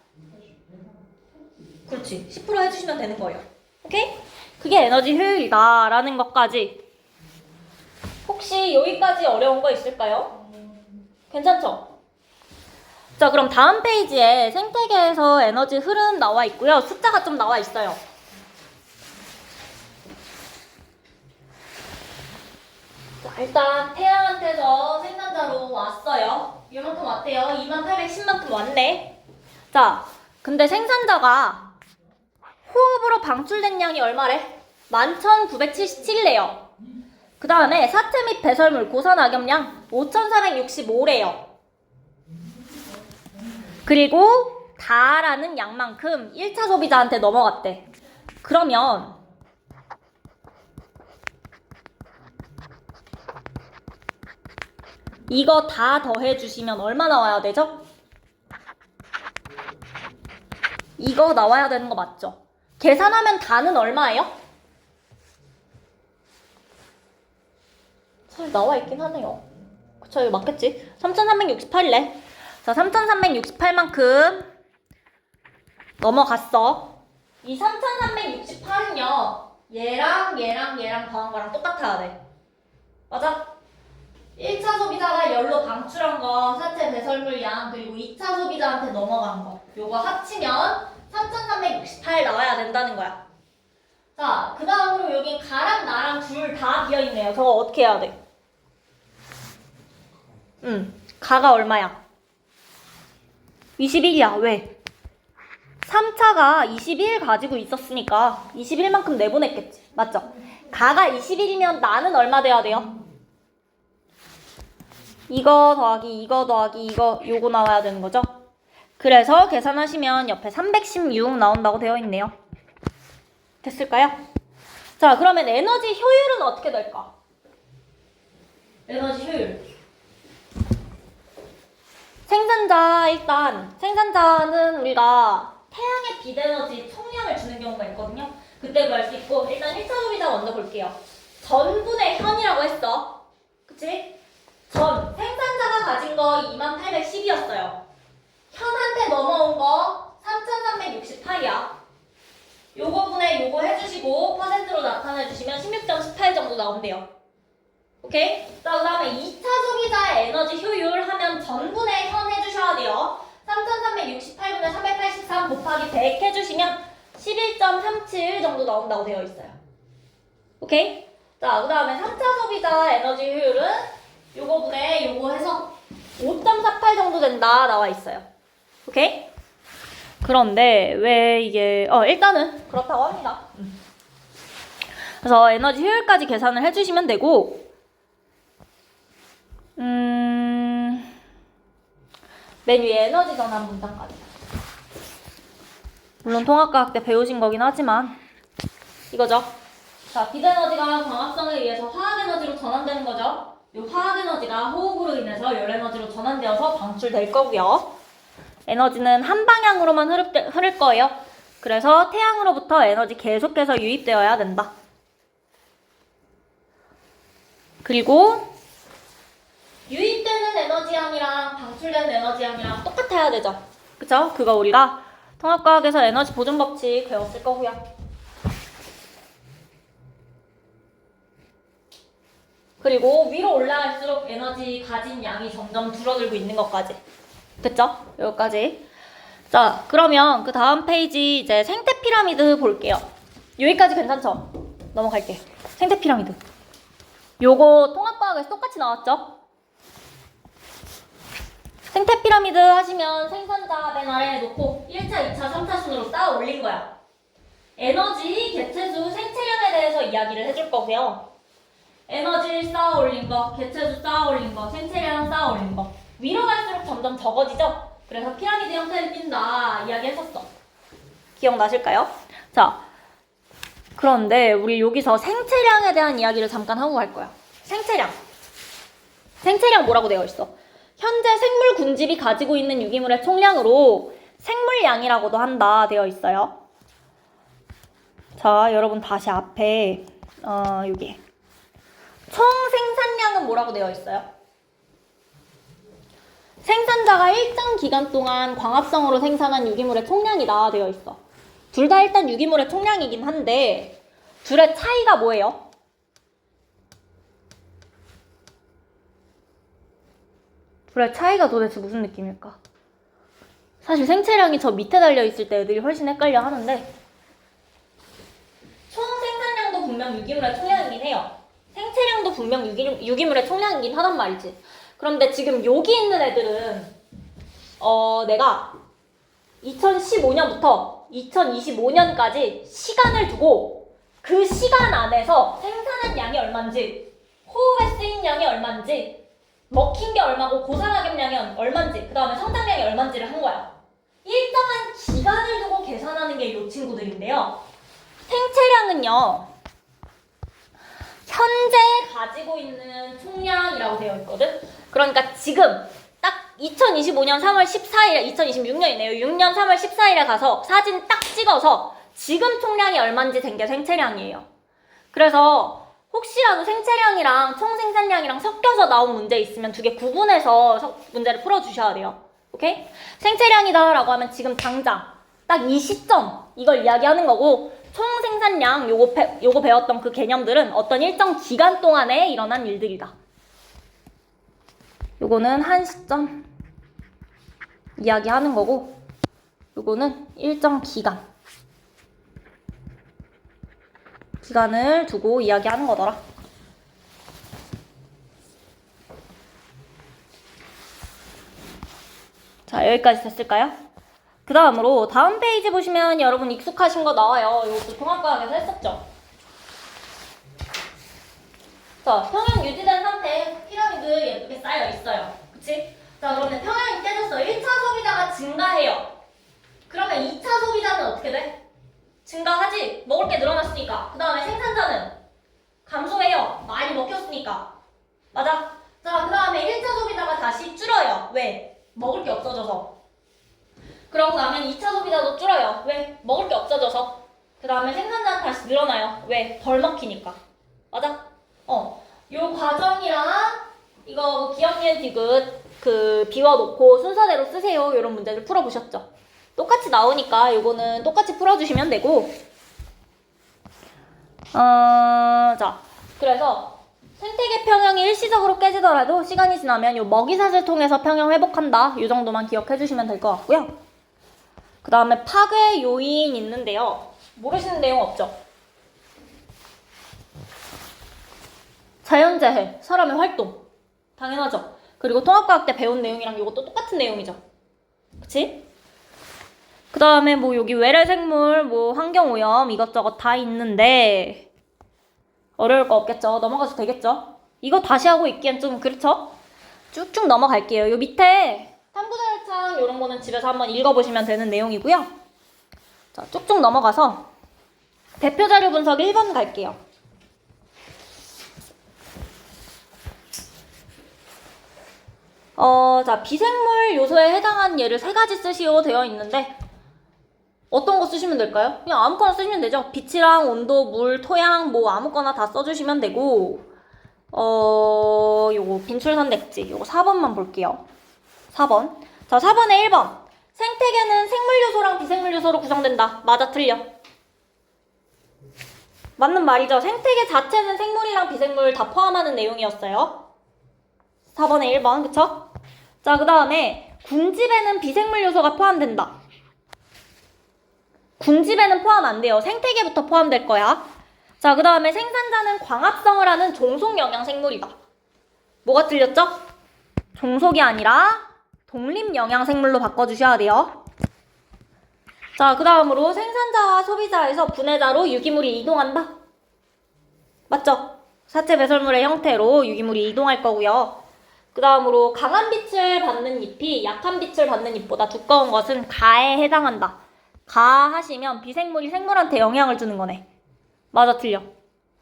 그렇지. 10% 해주시면 되는 거예요. 오케이? 그게 에너지 효율이다 라는 것까지. 혹시 여기까지 어려운 거 있을까요? 괜찮죠? 자, 그럼 다음 페이지에 생태계에서 에너지 흐름 나와 있고요. 숫자가 좀 나와 있어요. 자, 일단 태양한테서 생산자로 왔어요. 이만큼 왔대요. 2810만큼 왔네. 자, 근데 생산자가 호흡으로 방출된 양이 얼마래? 11,977이래요. 그 다음에 사체 및 배설물 고산 악염량 5,465래요. 그리고 다라는 양만큼 1차 소비자한테 넘어갔대. 그러면 이거 다 더해주시면 얼마 나와야 되죠? 이거 나와야 되는 거 맞죠? 계산하면 다는 얼마예요? 잘 나와 있긴 하네요. 그쵸, 이거 맞겠지? 3,368이래. 자, 3,368만큼 넘어갔어. 이 3,368은요, 얘랑 더한 거랑 똑같아야 돼. 맞아? 1차 소비자가 열로 방출한 거, 사체 배설물 양, 그리고 2차 소비자한테 넘어간 거. 요거 합치면 3,368 나와야 된다는 거야. 자, 그 다음으로 여기 가랑 나랑 둘 다 비어있네요. 저거 어떻게 해야 돼? 가가 얼마야? 21이야. 왜? 3차가 21 가지고 있었으니까 21만큼 내보냈겠지. 맞죠? 가가 21이면 나는 얼마 돼야 돼요? 이거 더하기 이거 더하기 이거 요거 나와야 되는 거죠? 그래서 계산하시면 옆에 316 나온다고 되어 있네요. 됐을까요? 자, 그러면 에너지 효율은 어떻게 될까? 에너지 효율. 생산자는 우리가 태양의 빛 에너지 총량을 주는 경우가 있거든요. 그때 구할 수 있고, 일단 1차 소비자 먼저 볼게요. 전분의 현이라고 했어. 그치? 생산자가 가진 거 2810이었어요. 현한테 넘어온 거 3368이야. 요거 분의 요거 해주시고 퍼센트로 나타내주시면 16.18 정도 나온대요. 오케이? 자, 그 다음에 2차 소비자의 에너지 효율 하면 전분의 현 해주셔야 돼요. 3368분의 383 곱하기 100 해주시면 11.37 정도 나온다고 되어 있어요. 오케이? 자, 그 다음에 3차 소비자 에너지 효율은 요거 분의 요거 해서 5.48 정도 된다 나와 있어요. 오케이? 그런데 왜 이게 일단은 그렇다고 합니다. 그래서 에너지 효율까지 계산을 해주시면 되고 맨 위에 에너지 전환 문장까지. 물론 통합과학 때 배우신 거긴 하지만 이거죠. 자, 빛 에너지가 광합성에 의해서 화학 에너지로 전환되는 거죠. 이 화학 에너지가 호흡으로 인해서 열 에너지로 전환되어서 방출될 거고요. 에너지는 한 방향으로만 흐를 거예요. 그래서 태양으로부터 에너지 계속해서 유입되어야 된다. 그리고 유입되는 에너지양이랑 방출되는 에너지양이랑 똑같아야 되죠. 그쵸? 그거 우리가 통합과학에서 에너지 보존 법칙 배웠을 거고요. 그리고 위로 올라갈수록 에너지 가진 양이 점점 줄어들고 있는 것까지. 됐죠? 여기까지. 자, 그러면 그 다음 페이지 이제 생태 피라미드 볼게요. 여기까지 괜찮죠? 넘어갈게. 생태 피라미드. 요거 통합과학에서 똑같이 나왔죠? 생태 피라미드 하시면 생산자 맨 아래에 놓고 1차, 2차, 3차 순으로 쌓아 올린 거야. 에너지, 개체수, 생체량에 대해서 이야기를 해줄 거고요. 에너지 쌓아 올린 거, 개체수 쌓아 올린 거, 생체량 쌓아 올린 거. 위로 갈수록 점점 적어지죠? 그래서 피라미드 형태를 띈다 이야기 했었어. 기억나실까요? 자, 그런데 우리 여기서 생체량에 대한 이야기를 잠깐 하고 갈 거야. 생체량 뭐라고 되어 있어? 현재 생물 군집이 가지고 있는 유기물의 총량으로 생물량이라고도 한다 되어 있어요. 자, 여러분 다시 앞에 여기 총 생산량은 뭐라고 되어 있어요? 생산자가 일정 기간 동안 광합성으로 생산한 유기물의 총량이다 되어 있어. 둘 다 일단 유기물의 총량이긴 한데 둘의 차이가 뭐예요? 둘의 차이가 도대체 무슨 느낌일까? 사실 생체량이 저 밑에 달려있을 때 애들이 훨씬 헷갈려 하는데 총 생산량도 분명 유기물의 총량이긴 해요. 생체량도 분명 유기물의 총량이긴 하단 말이지. 그런데 지금 여기 있는 애들은 내가 2015년부터 2025년까지 시간을 두고 그 시간 안에서 생산한 양이 얼만지, 호흡에 쓰인 양이 얼만지, 먹힌 게 얼마고 고산화염량이 얼만지, 그 다음에 성장량이 얼만지를 한 거야. 일정한 기간을 두고 계산하는 게 이 친구들인데요. 생체량은요, 현재 가지고 있는 총량이라고 되어 있거든. 그러니까 지금 딱 2025년 3월 14일에 2026년이네요. 6년 3월 14일에 가서 사진 딱 찍어서 지금 총량이 얼마인지 된 게 생체량이에요. 그래서 혹시라도 생체량이랑 총생산량이랑 섞여서 나온 문제 있으면 두 개 구분해서 문제를 풀어주셔야 돼요. 오케이? 생체량이다 라고 하면 지금 당장 딱 이 시점 이걸 이야기하는 거고, 총생산량 요거 배웠던 그 개념들은 어떤 일정 기간 동안에 일어난 일들이다. 요거는 한 시점 이야기하는 거고, 요거는 일정 기간을 두고 이야기하는 거더라. 자, 여기까지 됐을까요? 그 다음으로 다음 페이지 보시면 여러분 익숙하신 거 나와요. 이것도 통합과학에서 했었죠. 자, 평형 유지된 상태에 피라미드 예쁘게 쌓여 있어요. 그치? 자, 그러면 평형이 깨졌어. 1차 소비자가 증가해요. 그러면 2차 소비자는 어떻게 돼? 증가하지? 먹을 게 늘어났으니까. 그 다음에 생산자는 감소해요. 많이 먹혔으니까. 맞아? 자, 그 다음에 1차 소비자가 다시 줄어요. 왜? 먹을 게 없어져서. 그러고 나면 2차 소비자도 줄어요. 왜? 먹을 게 없어져서. 그 다음에 생산자는 다시 늘어나요. 왜? 덜 먹히니까. 맞아? 요 과정이랑 이거 기억, 니은, 디귿 비워놓고 순서대로 쓰세요. 이런 문제를 풀어보셨죠? 똑같이 나오니까 요거는 똑같이 풀어주시면 되고, 자, 그래서 생태계 평형이 일시적으로 깨지더라도 시간이 지나면 요 먹이사슬 통해서 평형 회복한다. 요 정도만 기억해 주시면 될 것 같고요. 그 다음에 파괴 요인 있는데요. 모르시는 내용 없죠? 자연재해, 사람의 활동. 당연하죠? 그리고 통합과학 때 배운 내용이랑 이것도 똑같은 내용이죠. 그치? 그 다음에 뭐 여기 외래생물, 뭐 환경오염 이것저것 다 있는데 어려울 거 없겠죠? 넘어가도 되겠죠? 이거 다시 하고 있기엔 좀 그렇죠? 쭉쭉 넘어갈게요. 요 밑에 탐구자료창 이런 거는 집에서 한번 읽어보시면 되는 내용이고요. 자, 쭉쭉 넘어가서 대표자료 분석 1번 갈게요. 자, 비생물 요소에 해당한 예를 3가지 쓰시오 되어 있는데 어떤 거 쓰시면 될까요? 그냥 아무거나 쓰시면 되죠. 빛이랑 온도, 물, 토양 뭐 아무거나 다 써주시면 되고, 요거 빈출선택지 요거 4번만 볼게요. 4번. 자, 4번에 1번. 생태계는 생물 요소랑 비생물 요소로 구성된다. 맞아, 틀려? 맞는 말이죠. 생태계 자체는 생물이랑 비생물 다 포함하는 내용이었어요. 4번에 1번, 그쵸? 자, 그 다음에 군집에는 비생물 요소가 포함된다. 군집에는 포함 안 돼요. 생태계부터 포함될 거야. 자, 그 다음에 생산자는 광합성을 하는 종속 영양 생물이다. 뭐가 틀렸죠? 종속이 아니라 독립 영양 생물로 바꿔주셔야 돼요. 자, 그 다음으로 생산자와 소비자에서 분해자로 유기물이 이동한다. 맞죠? 사체 배설물의 형태로 유기물이 이동할 거고요. 그 다음으로 강한 빛을 받는 잎이 약한 빛을 받는 잎보다 두꺼운 것은 가에 해당한다. 가 하시면 비생물이 생물한테 영향을 주는 거네. 맞아, 틀려?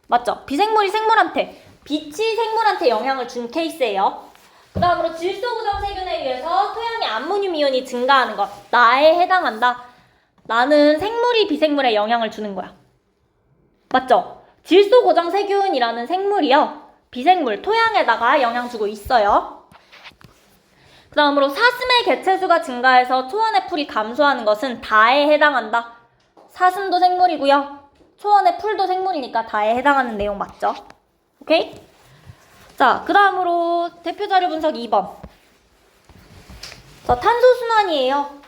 맞죠? 비생물이 생물한테, 빛이 생물한테 영향을 준 케이스예요. 그 다음으로 질소구정 세균에 의해서 토양의 암모늄 이온이 증가하는 것. 나에 해당한다. 나는 생물이 비생물에 영향을 주는 거야. 맞죠? 질소고정 세균이라는 생물이요. 비생물, 토양에다가 영향 주고 있어요. 그 다음으로 사슴의 개체수가 증가해서 초원의 풀이 감소하는 것은 다에 해당한다. 사슴도 생물이고요. 초원의 풀도 생물이니까 다에 해당하는 내용 맞죠? 오케이? 자, 그 다음으로 대표자료 분석 2번. 자, 탄소순환이에요.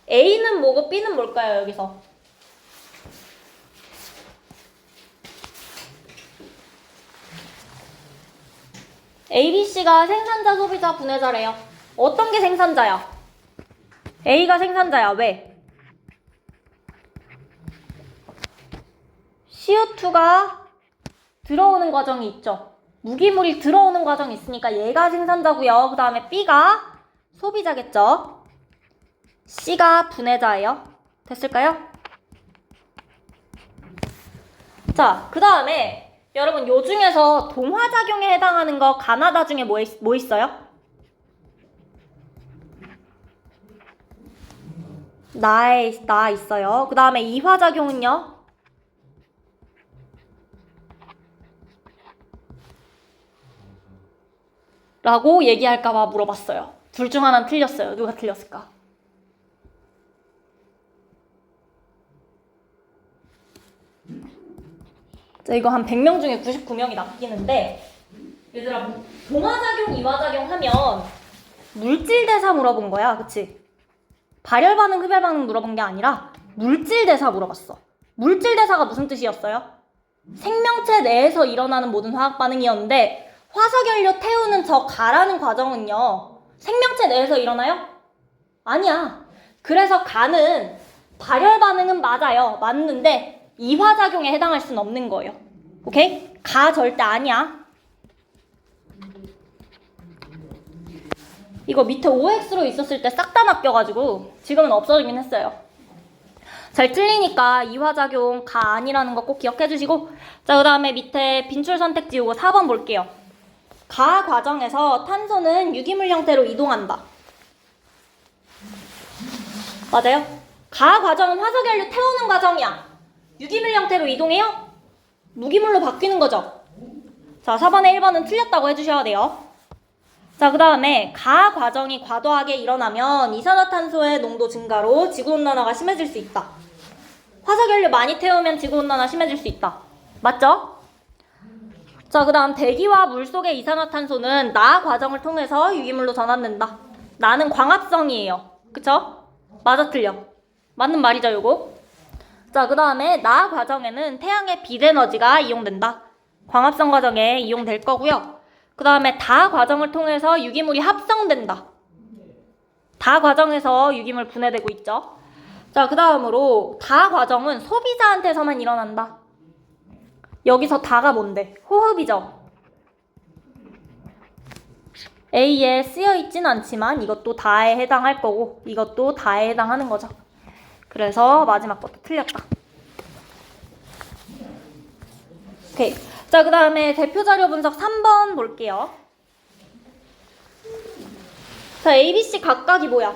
A는 뭐고 B는 뭘까요, 여기서? A, B, C가 생산자, 소비자, 분해자래요. 어떤 게 생산자야? A가 생산자야. 왜? CO2가 들어오는 과정이 있죠. 무기물이 들어오는 과정이 있으니까 얘가 생산자고요. 그 다음에 B가 소비자겠죠. C가 분해자예요. 됐을까요? 자, 그 다음에 여러분 요 중에서 동화작용에 해당하는 거 가나다 중에 뭐 있어요? 나 있어요. 그 다음에 이화작용은요? 라고 얘기할까봐 물어봤어요. 둘 중 하나는 틀렸어요. 누가 틀렸을까? 자, 이거 한 100명 중에 99명이 낚이는데 얘들아, 동화작용, 이화작용 하면 물질대사 물어본 거야. 그치? 발열반응, 흡열반응 물어본 게 아니라 물질대사 물어봤어. 물질대사가 무슨 뜻이었어요? 생명체 내에서 일어나는 모든 화학반응이었는데 화석연료 태우는 저 가라는 과정은요, 생명체 내에서 일어나요? 아니야. 그래서 가는 발열반응은 맞아요. 맞는데 이화작용에 해당할 수는 없는 거예요. 오케이? 가 절대 아니야. 이거 밑에 OX로 있었을 때 싹 다 낚여가지고 지금은 없어지긴 했어요. 잘 틀리니까 이화작용 가 아니라는 거 꼭 기억해 주시고, 자, 그 다음에 밑에 빈출 선택지 요거 4번 볼게요. 가 과정에서 탄소는 유기물 형태로 이동한다. 맞아요? 가 과정은 화석연료 태우는 과정이야. 유기물 형태로 이동해요? 무기물로 바뀌는 거죠. 자, 4번에 1번은 틀렸다고 해주셔야 돼요. 자, 그 다음에 가 과정이 과도하게 일어나면 이산화탄소의 농도 증가로 지구온난화가 심해질 수 있다. 화석연료 많이 태우면 지구온난화 심해질 수 있다. 맞죠? 자, 그 다음 대기와 물속의 이산화탄소는 나 과정을 통해서 유기물로 전환된다. 나는 광합성이에요. 그쵸? 맞아 틀려? 맞는 말이죠, 요거? 자, 그 다음에 나 과정에는 태양의 빛에너지가 이용된다. 광합성 과정에 이용될 거고요. 그 다음에 다 과정을 통해서 유기물이 합성된다. 다 과정에서 유기물 분해되고 있죠. 자, 그 다음으로 다 과정은 소비자한테서만 일어난다. 여기서 다가 뭔데? 호흡이죠. A에 쓰여있진 않지만 이것도 다에 해당할 거고 이것도 다에 해당하는 거죠. 그래서 마지막 것도 틀렸다. 오케이. 자, 그 다음에 대표자료 분석 3번 볼게요. 자, A, B, C 각각이 뭐야?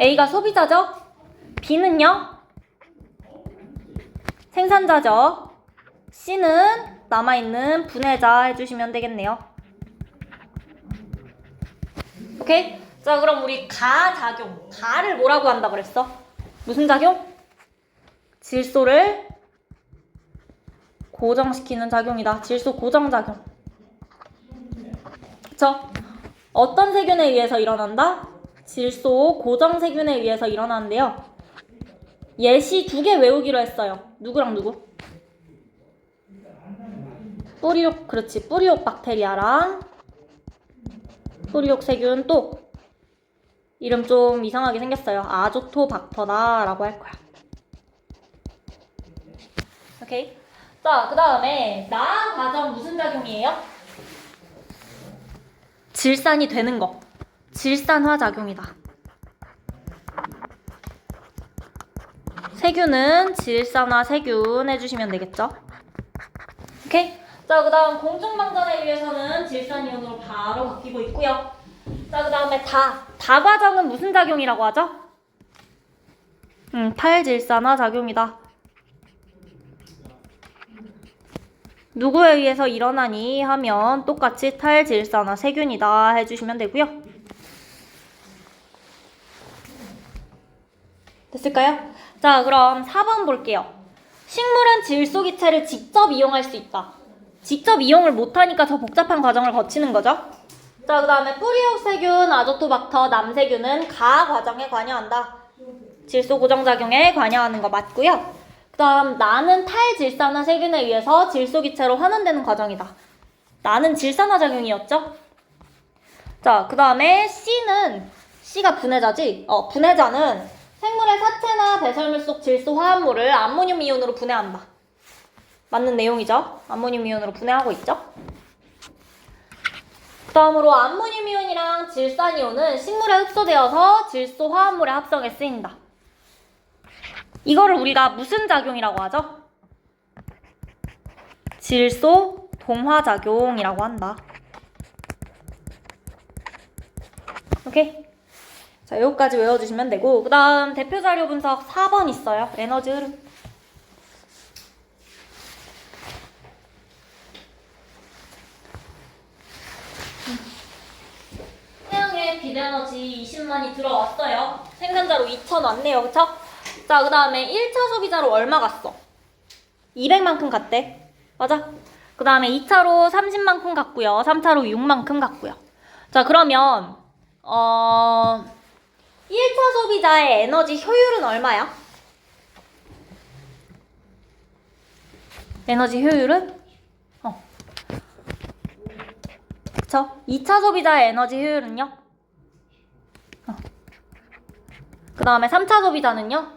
A가 소비자죠? B는요? 생산자죠? C는 남아있는 분해자 해주시면 되겠네요. 오케이? 자, 그럼 우리 가작용. 가를 뭐라고 한다 그랬어? 무슨 작용? 질소를 고정시키는 작용이다. 질소 고정작용. 그쵸? 어떤 세균에 의해서 일어난다? 질소 고정세균에 의해서 일어나는데요. 예시 2개 외우기로 했어요. 누구랑 누구? 뿌리옥, 그렇지. 뿌리옥 박테리아랑 뿌리옥 세균, 또 이름 좀 이상하게 생겼어요. 아조토박터다 라고 할 거야. 오케이? 자, 그 다음에 나 과정 무슨 작용이에요? 질산이 되는 거. 질산화 작용이다. 세균은 질산화 세균 해주시면 되겠죠? 오케이? 자, 그 다음 공중방전에 의해서는 질산이온으로 바로 바뀌고 있고요. 자, 그 다음에 다 과정은 무슨 작용이라고 하죠? 탈질산화 작용이다. 누구에 의해서 일어나니 하면 똑같이 탈질산화 세균이다 해주시면 되고요. 됐을까요? 자, 그럼 4번 볼게요. 식물은 질소기체를 직접 이용할 수 있다. 직접 이용을 못하니까 더 복잡한 과정을 거치는 거죠. 자, 그 다음에 뿌리옥세균, 아조토박터, 남세균은 가 과정에 관여한다. 질소 고정작용에 관여하는 거 맞고요. 그 다음 나는 탈질산화 세균에 의해서 질소기체로 환원되는 과정이다. 나는 질산화작용이었죠. 자, 그 다음에 C가 분해자지? 분해자는 생물의 사체나 배설물 속 질소 화합물을 암모늄 이온으로 분해한다. 맞는 내용이죠? 암모늄 이온으로 분해하고 있죠? 그 다음으로 암모늄 이온이랑 질산 이온은 식물에 흡수되어서 질소 화합물의 합성에 쓰인다. 이거를 우리가 무슨 작용이라고 하죠? 질소 동화작용이라고 한다. 오케이? 자, 여기까지 외워주시면 되고, 그 다음 대표 자료 분석 4번 있어요. 에너지 흐름. 태양의 빛에너지 20만이 들어왔어요. 생산자로 2,000 왔네요. 그쵸? 자, 그 다음에 1차 소비자로 얼마 갔어? 200만큼 갔대. 맞아? 그 다음에 2차로 30만큼 갔고요. 3차로 6만큼 갔고요. 자, 그러면 1차 소비자의 에너지 효율은 얼마야? 에너지 효율은? 그쵸? 2차 소비자의 에너지 효율은요? 그 다음에 3차 소비자는요?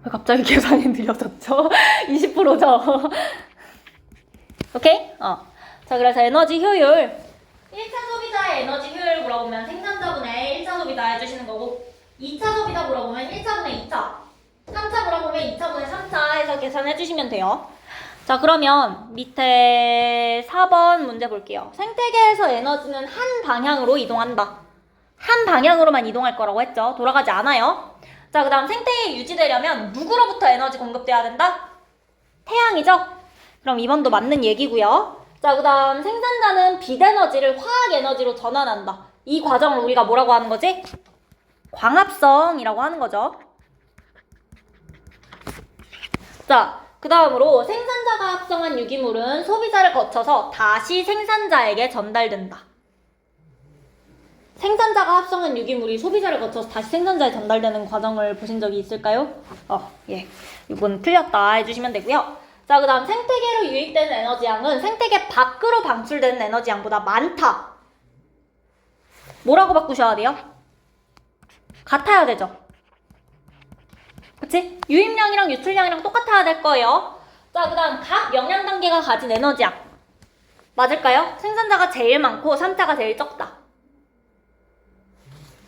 왜 갑자기 계산이 느려졌죠? 20%죠? 오케이? 자, 그래서 에너지 효율. 1차 소비자의 에너지 효율 물어보면 생산자분의 1차 소비자 해주시는 거고, 2차 소비자 물어보면 1차분의 2차, 3차 물어보면 2차분의 3차 해서 계산해주시면 돼요. 자, 그러면 밑에 4번 문제 볼게요. 생태계에서 에너지는 한 방향으로 이동한다. 한 방향으로만 이동할 거라고 했죠. 돌아가지 않아요. 자, 그 다음 생태계에 유지되려면 누구로부터 에너지 공급돼야 된다? 태양이죠? 그럼 2번도 맞는 얘기고요. 자, 그 다음 생산자는 빛에너지를 화학에너지로 전환한다. 이 과정을 우리가 뭐라고 하는 거지? 광합성이라고 하는 거죠. 자, 그 다음으로 생산자가 합성한 유기물은 소비자를 거쳐서 다시 생산자에게 전달된다. 생산자가 합성한 유기물이 소비자를 거쳐서 다시 생산자에 전달되는 과정을 보신 적이 있을까요? 예. 이건 틀렸다 해주시면 되고요. 자, 그 다음 생태계로 유입되는 에너지양은 생태계 밖으로 방출되는 에너지양보다 많다. 뭐라고 바꾸셔야 돼요? 같아야 되죠. 그치? 유입량이랑 유출량이랑 똑같아야 될 거예요. 자, 그 다음 각 영양 단계가 가진 에너지양. 맞을까요? 생산자가 제일 많고 3차가 제일 적다.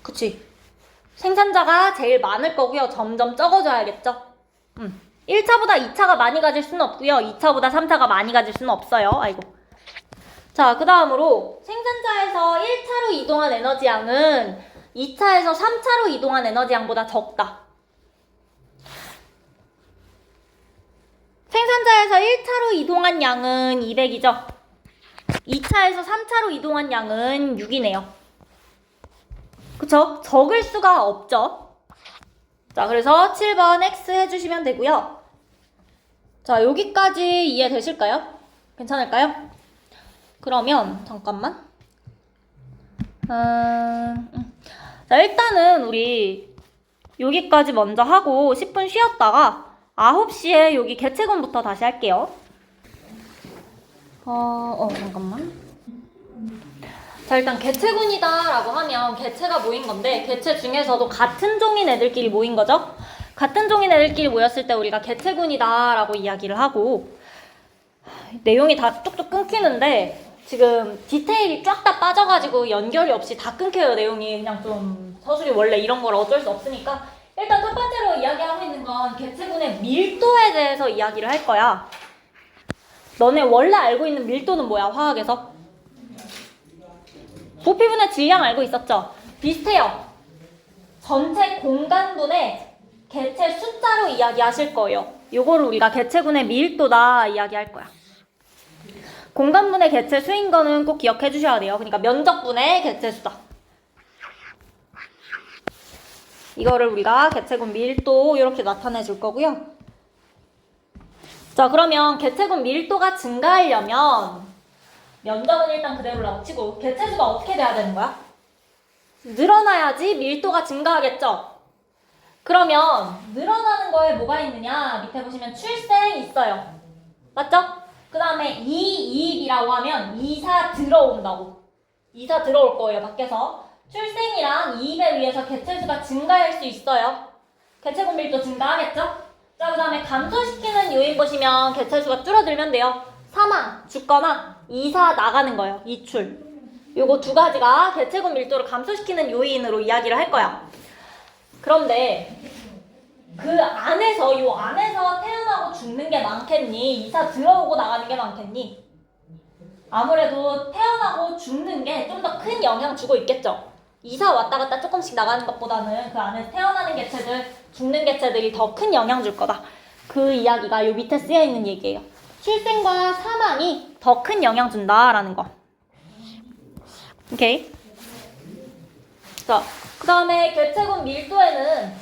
그치? 생산자가 제일 많을 거고요. 점점 적어져야겠죠? 1차보다 2차가 많이 가질 수는 없고요. 2차보다 3차가 많이 가질 수는 없어요. 아이고. 자, 그 다음으로 생산자에서 1차로 이동한 에너지양은 2차에서 3차로 이동한 에너지양보다 적다. 생산자에서 1차로 이동한 양은 200이죠. 2차에서 3차로 이동한 양은 6이네요. 그쵸? 적을 수가 없죠. 자, 그래서 7번 X 해주시면 되고요. 자, 여기까지 이해되실까요? 괜찮을까요? 그러면 잠깐만. 자, 일단은 우리 여기까지 먼저 하고 10분 쉬었다가 9시에 여기 개체군부터 다시 할게요. 잠깐만. 자, 일단 개체군이다 라고 하면 개체가 모인 건데 개체 중에서도 같은 종인 애들끼리 모인 거죠. 같은 종인 애들끼리 모였을 때 우리가 개체군이다 라고 이야기를 하고, 내용이 다 뚝뚝 끊기는데 지금 디테일이 쫙 다 빠져가지고 연결이 없이 다 끊겨요. 내용이 그냥 좀 서술이 원래 이런 걸 어쩔 수 없으니까 일단 첫 번째로 이야기하고 있는 건 개체군의 밀도에 대해서 이야기를 할 거야. 너네 원래 알고 있는 밀도는 뭐야, 화학에서? 부피분의 질량 알고 있었죠? 비슷해요. 전체 공간분의 개체 숫자로 이야기하실 거예요. 요거를 우리가 개체군의 밀도다 이야기할 거야. 공간분의 개체수인 거는 꼭 기억해 주셔야 돼요. 그러니까 면적분의 개체수다. 이거를 우리가 개체군 밀도 이렇게 나타내 줄 거고요. 자, 그러면 개체군 밀도가 증가하려면 면적은 일단 그대로라고 치고 개체수가 어떻게 돼야 되는 거야? 늘어나야지 밀도가 증가하겠죠? 그러면 늘어나는 거에 뭐가 있느냐? 밑에 보시면 출생 있어요. 맞죠? 그 다음에 이입이라고 하면 이사 들어온다고. 이사 들어올 거예요, 밖에서. 출생이랑 이입에 의해서 개체수가 증가할 수 있어요. 개체군 밀도 증가하겠죠? 자, 그 다음에 감소시키는 요인 보시면 개체수가 줄어들면 돼요. 사망, 죽거나 이사 나가는 거예요. 이출. 요거 두 가지가 개체군 밀도를 감소시키는 요인으로 이야기를 할 거야. 그런데 그 안에서 요 안에서 태어나고 죽는 게 많겠니? 이사 들어오고 나가는 게 많겠니? 아무래도 태어나고 죽는 게 좀 더 큰 영향 주고 있겠죠. 이사 왔다 갔다 조금씩 나가는 것보다는 그 안에서 태어나는 개체들, 죽는 개체들이 더 큰 영향 줄 거다. 그 이야기가 요 밑에 쓰여 있는 얘기예요. 출생과 사망이 더 큰 영향 준다라는 거. 오케이. 자, 그 다음에 개체군 밀도에는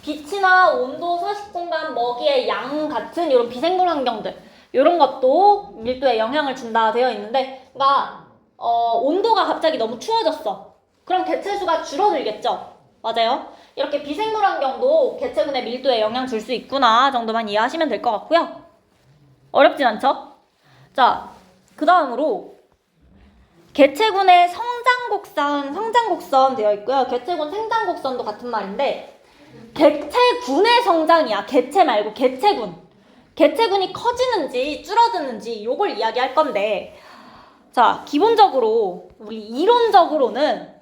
빛이나 온도, 서식공간, 먹이의 양 같은 이런 비생물 환경들 이런 것도 밀도에 영향을 준다 되어 있는데, 그러니까 온도가 갑자기 너무 추워졌어. 그럼 개체수가 줄어들겠죠? 맞아요. 이렇게 비생물 환경도 개체군의 밀도에 영향 줄 수 있구나 정도만 이해하시면 될 것 같고요. 어렵진 않죠? 자, 그 다음으로 개체군의 성장곡선 되어 있고요. 개체군 생장곡선도 같은 말인데, 개체군의 성장이야. 개체 말고 개체군. 개체군이 커지는지 줄어드는지 요걸 이야기할 건데, 자, 기본적으로 우리 이론적으로는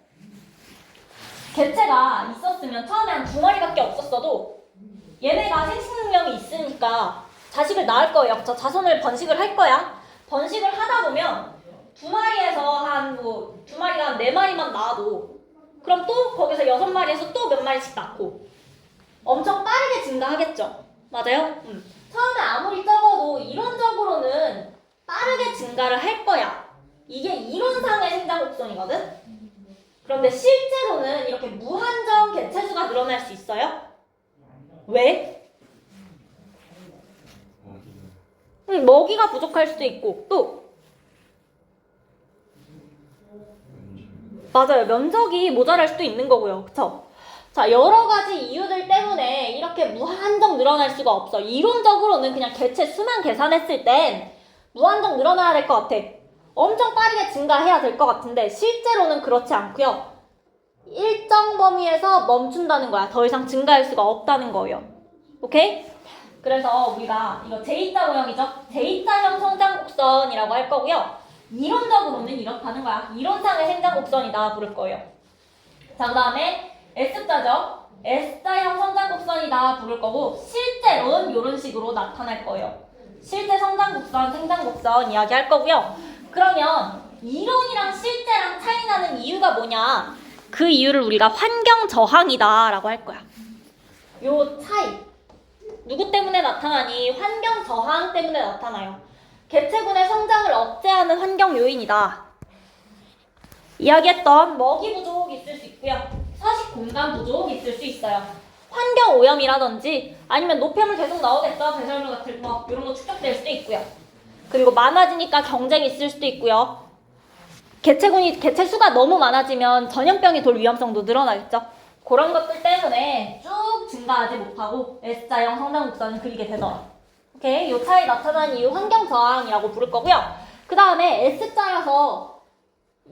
개체가 있었으면 처음에 한 2마리밖에 없었어도 얘네가 생식 능력이 있으니까 자식을 낳을 거예요. 그쵸? 자손을 번식을 할 거야. 번식을 하다 보면 2마리에서 한 2마리가 4마리만 낳아도 그럼 또 거기서 6마리에서 또 몇 마리씩 낳고 엄청 빠르게 증가하겠죠. 맞아요? 처음에 아무리 적어도 이론적으로는 빠르게 증가를 할 거야. 이게 이론상의 생장곡선이거든? 그런데 실제로는 이렇게 무한정 개체수가 늘어날 수 있어요? 왜? 먹이가 부족할 수도 있고, 또 맞아요. 면적이 모자랄 수도 있는 거고요. 그쵸? 자, 여러 가지 이유들 때문에 이렇게 무한정 늘어날 수가 없어. 이론적으로는 그냥 개체 수만 계산했을 땐 무한정 늘어나야 될 것 같아. 엄청 빠르게 증가해야 될 것 같은데 실제로는 그렇지 않고요. 일정 범위에서 멈춘다는 거야. 더 이상 증가할 수가 없다는 거예요. 오케이? 그래서 우리가 이거 J자 모형이죠? J자형 성장곡선이라고 할 거고요. 이론적으로는 이렇다는 거야. 이론상의 생장곡선이다 부를 거예요. 자, 그 다음에 S자죠? S자형 성장곡선이다 부를 거고, 실제로는 이런 식으로 나타날 거예요. 실제 성장곡선, 생장곡선 이야기할 거고요. 그러면 이론이랑 실제랑 차이 나는 이유가 뭐냐? 그 이유를 우리가 환경 저항이다 라고 할 거야. 요 차이. 누구 때문에 나타나니? 환경 저항 때문에 나타나요. 개체군의 성장을 억제하는 환경 요인이다. 이야기했던 먹이 부족 있을 수 있고요. 서식 공간 부족 있을 수 있어요. 환경 오염이라든지 아니면 노폐물 계속 나오겠죠. 배설물 같은 거 이런 거 축적될 수도 있고요. 그리고 많아지니까 경쟁이 있을 수도 있고요. 개체 수가 너무 많아지면 전염병이 돌 위험성도 늘어나겠죠. 그런 것들 때문에 쭉 증가하지 못하고 S자형 성장곡선을 그리게 되더라. 오케이, 요 차이 나타난 이유 환경 저항이라고 부를 거고요. 그 다음에 S자여서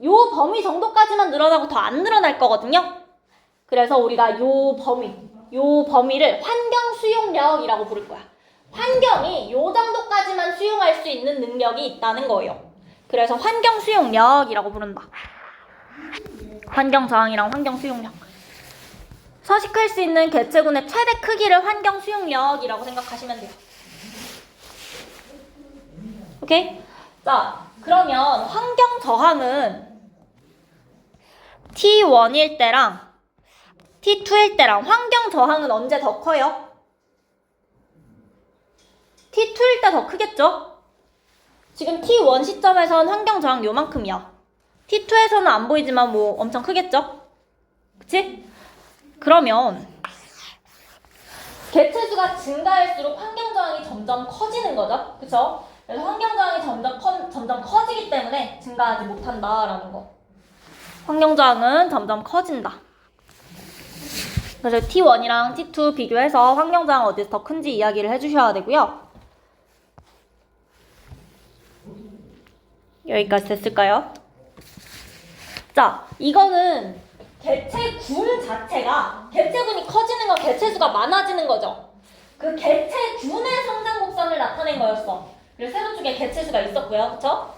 요 범위 정도까지만 늘어나고 더 안 늘어날 거거든요. 그래서 우리가 요 범위를 환경 수용력이라고 부를 거야. 환경이 요 정도까지만 수용할 수 있는 능력이 있다는 거예요. 그래서 환경 수용력이라고 부른다. 환경 저항이랑 환경 수용력. 서식할 수 있는 개체군의 최대 크기를 환경 수용력이라고 생각하시면 돼요. 오케이? 자, 그러면 환경 저항은 T1일 때랑 T2일 때랑 환경 저항은 언제 더 커요? T2일 때 더 크겠죠? 지금 T1 시점에선 환경 저항 요만큼이야. T2에서는 안 보이지만 뭐 엄청 크겠죠? 그치? 그러면 개체수가 증가할수록 환경 저항이 점점 커지는 거죠. 그쵸? 그래서 환경 저항이 점점 커지기 때문에 증가하지 못한다라는 거. 환경 저항은 점점 커진다. 그래서 T1이랑 T2 비교해서 환경 저항 어디서 더 큰지 이야기를 해주셔야 되고요. 여기까지 됐을까요? 자, 이거는 개체군 자체가, 개체군이 커지는 건 개체수가 많아지는 거죠. 그 개체군의 성장 곡선을 나타낸 거였어. 그래서 세로축에 개체수가 있었고요. 그쵸?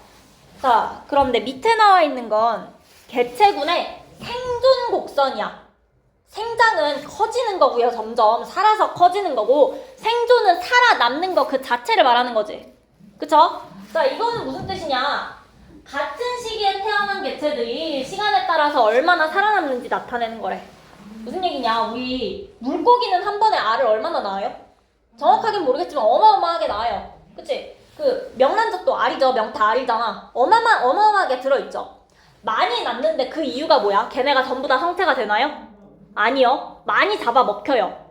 자, 그런데 밑에 나와 있는 건 개체군의 생존 곡선이야. 생장은 커지는 거고요. 점점 살아서 커지는 거고, 생존은 살아남는 거 그 자체를 말하는 거지. 그쵸? 자, 이거는 무슨 뜻이냐? 같은 시기에 태어난 개체들이 시간에 따라서 얼마나 살아남는지 나타내는 거래. 무슨 얘기냐? 우리 물고기는 한 번에 알을 얼마나 낳아요? 정확하긴 모르겠지만 어마어마하게 낳아요. 그치? 그 명란젓도 알이죠. 명타 알이잖아. 어마어마하게 들어있죠. 많이 낳는데 그 이유가 뭐야? 걔네가 전부 다 성체가 되나요? 아니요. 많이 잡아먹혀요.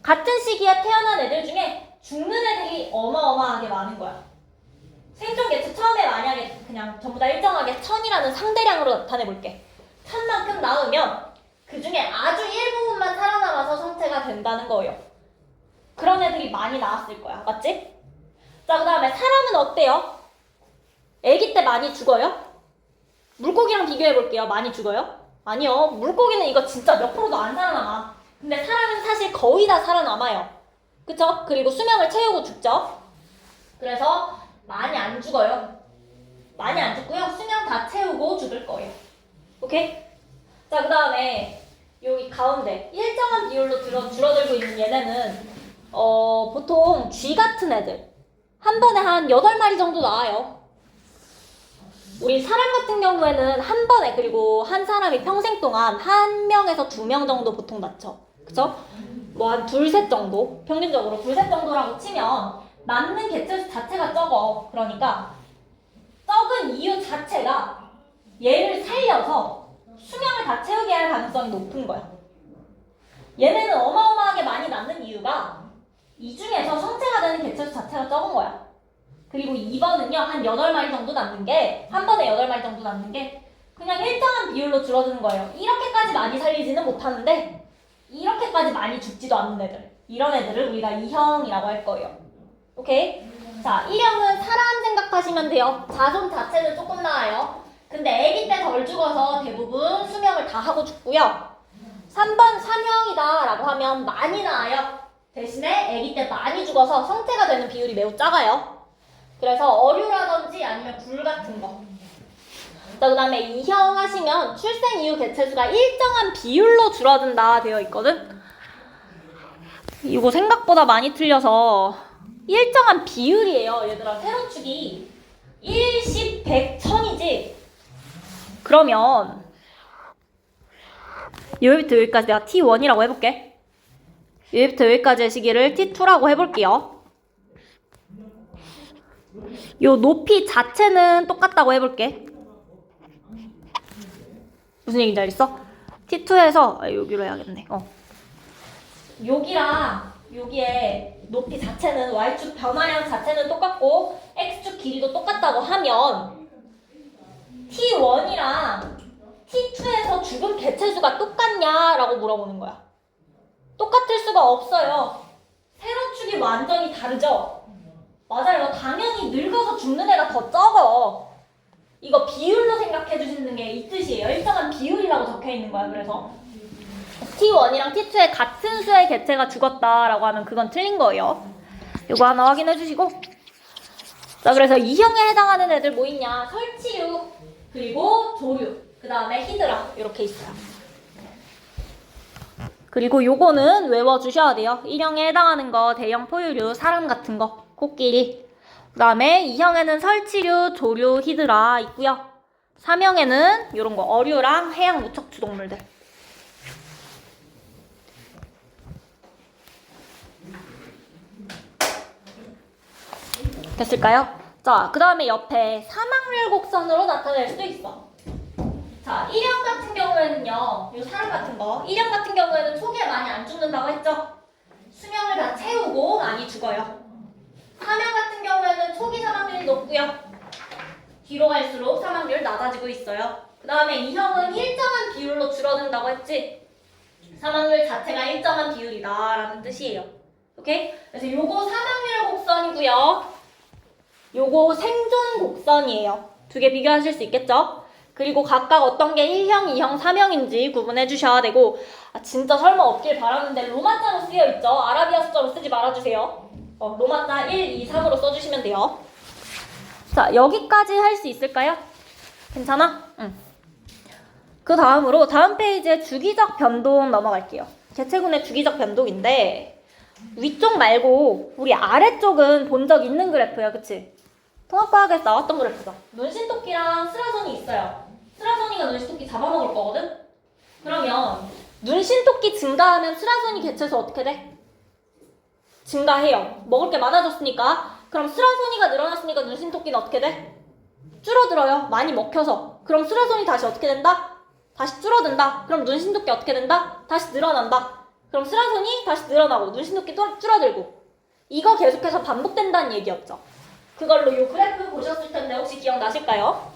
같은 시기에 태어난 애들 중에 죽는 애들이 어마어마하게 많은 거야. 생존 개체 처음에 만약에 그냥 전부 다 일정하게 1000이라는 상대량으로 나타내볼게. 1000만큼 낳으면 그 중에 아주 일부분만 살아남아서 성체가 된다는 거예요. 그런 애들이 많이 나왔을 거야. 맞지? 자, 그 다음에 사람은 어때요? 아기 때 많이 죽어요? 물고기랑 비교해볼게요. 많이 죽어요? 아니요. 물고기는 이거 진짜 몇 프로도 안 살아남아. 근데 사람은 사실 거의 다 살아남아요. 그쵸? 그리고 수명을 채우고 죽죠? 그래서 많이 안 죽어요. 많이 안 죽고요. 수명 다 채우고 죽을 거예요. 오케이? 자, 그 다음에 여기 가운데 일정한 비율로 줄어들고 있는 얘네는 보통 쥐 같은 애들 한 번에 한 8마리 정도 나와요. 우리 사람 같은 경우에는 한 번에, 그리고 한 사람이 평생 동안 1명에서 2명 정도 보통 낳죠. 그쵸? 뭐 한 2, 3 정도? 평균적으로 2, 3 정도라고 치면 낳는 개체수 자체가 적어. 그러니까 적은 이유 자체가 얘를 살려서 수명을 다 채우게 할 가능성이 높은 거야. 얘네는 어마어마하게 많이 낳는 이유가 이 중에서 성체가 되는 개체수 자체가 적은 거야. 그리고 2번은요, 한 8마리 정도 낳는 게, 한 번에 8마리 정도 낳는 게 그냥 일정한 비율로 줄어드는 거예요. 이렇게까지 많이 살리지는 못하는데 이렇게까지 많이 죽지도 않는 애들, 이런 애들을 우리가 2형이라고 할 거예요. 오케이? 자, 1형은 사람 생각하시면 돼요. 자손 자체는 조금 나아요. 근데 아기 때 덜 죽어서 대부분 수명을 다 하고 죽고요. 3번 3형이다 라고 하면 많이 나아요. 대신에 아기 때 많이 죽어서 성체가 되는 비율이 매우 작아요. 그래서 어류라든지 아니면 굴 같은 거. 자, 그 다음에 2형 하시면 출생 이후 개체수가 일정한 비율로 줄어든다 되어 있거든. 이거 생각보다 많이 틀려서 일정한 비율이에요. 얘들아, 세로축이 1, 10, 100, 1000이지. 그러면 여기부터 여기까지 내가 T1이라고 해볼게. 여기부터 여기까지의 시기를 T2라고 해볼게요. 요 높이 자체는 똑같다고 해볼게. 무슨 얘기인지 알겠어? T2에서 여기로 해야겠네. 여기랑 여기에 높이 자체는 Y축 변화량 자체는 똑같고 X축 길이도 똑같다고 하면 T1이랑 T2에서 죽은 개체수가 똑같냐라고 물어보는 거야. 똑같을 수가 없어요. 세로축이 완전히 다르죠? 맞아요. 당연히 늙어서 죽는 애가 더 적어. 이거 비율로 생각해 주시는 게 이 뜻이에요. 일정한 비율이라고 적혀 있는 거야. 그래서 T1이랑 T2에 같은 수의 개체가 죽었다라고 하면 그건 틀린 거예요. 이거 하나 확인해 주시고. 자, 그래서 2형에 해당하는 애들 뭐 있냐? 설치류, 그리고 조류, 그 다음에 히드라 이렇게 있어요. 그리고 요거는 외워주셔야 돼요. 1형에 해당하는 거 대형 포유류, 사람 같은 거, 코끼리. 그 다음에 2형에는 설치류, 조류, 히드라 있고요. 3형에는 요런 거 어류랑 해양 무척추 동물들. 됐을까요? 자, 그 다음에 옆에 사망률 곡선으로 나타낼 수도 있어. 자, 1형 같은 경우에는요, 이 사람 같은 거, 1형 같은 경우에는 초기에 많이 안 죽는다고 했죠? 수명을 다 채우고 많이 죽어요. 3형 같은 경우에는 초기 사망률이 높고요. 뒤로 갈수록 사망률 낮아지고 있어요. 그 다음에 2형은 일정한 비율로 줄어든다고 했지? 사망률 자체가 일정한 비율이다 라는 뜻이에요. 오케이? 그래서 요거 사망률 곡선이고요. 요거 생존 곡선이에요. 두 개 비교하실 수 있겠죠? 그리고 각각 어떤 게 1형, 2형, 3형인지 구분해 주셔야 되고, 진짜 설마 없길 바라는데 로마자로 쓰여 있죠? 아라비아 숫자로 쓰지 말아주세요. 로마자 1, 2, 3으로 써주시면 돼요. 자, 여기까지 할 수 있을까요? 괜찮아? 응. 그 다음으로 다음 페이지에 주기적 변동 넘어갈게요. 개체군의 주기적 변동인데 위쪽 말고 우리 아래쪽은 본 적 있는 그래프예요. 그치? 통합과학에서 나왔던 그래프죠. 눈신토끼랑 스라손이 있어요. 스라손이가 눈신토끼 잡아먹을 거거든? 그러면 눈신토끼 증가하면 스라손이 개체수 어떻게 돼? 증가해요. 먹을 게 많아졌으니까. 그럼 스라손이가 늘어났으니까 눈신토끼는 어떻게 돼? 줄어들어요. 많이 먹혀서. 그럼 스라손이 다시 어떻게 된다? 다시 줄어든다. 그럼 눈신토끼 어떻게 된다? 다시 늘어난다. 그럼 스라손이 다시 늘어나고 눈신토끼 또 줄어들고. 이거 계속해서 반복된다는 얘기였죠. 그걸로 이 그래프 보셨을 텐데 혹시 기억나실까요?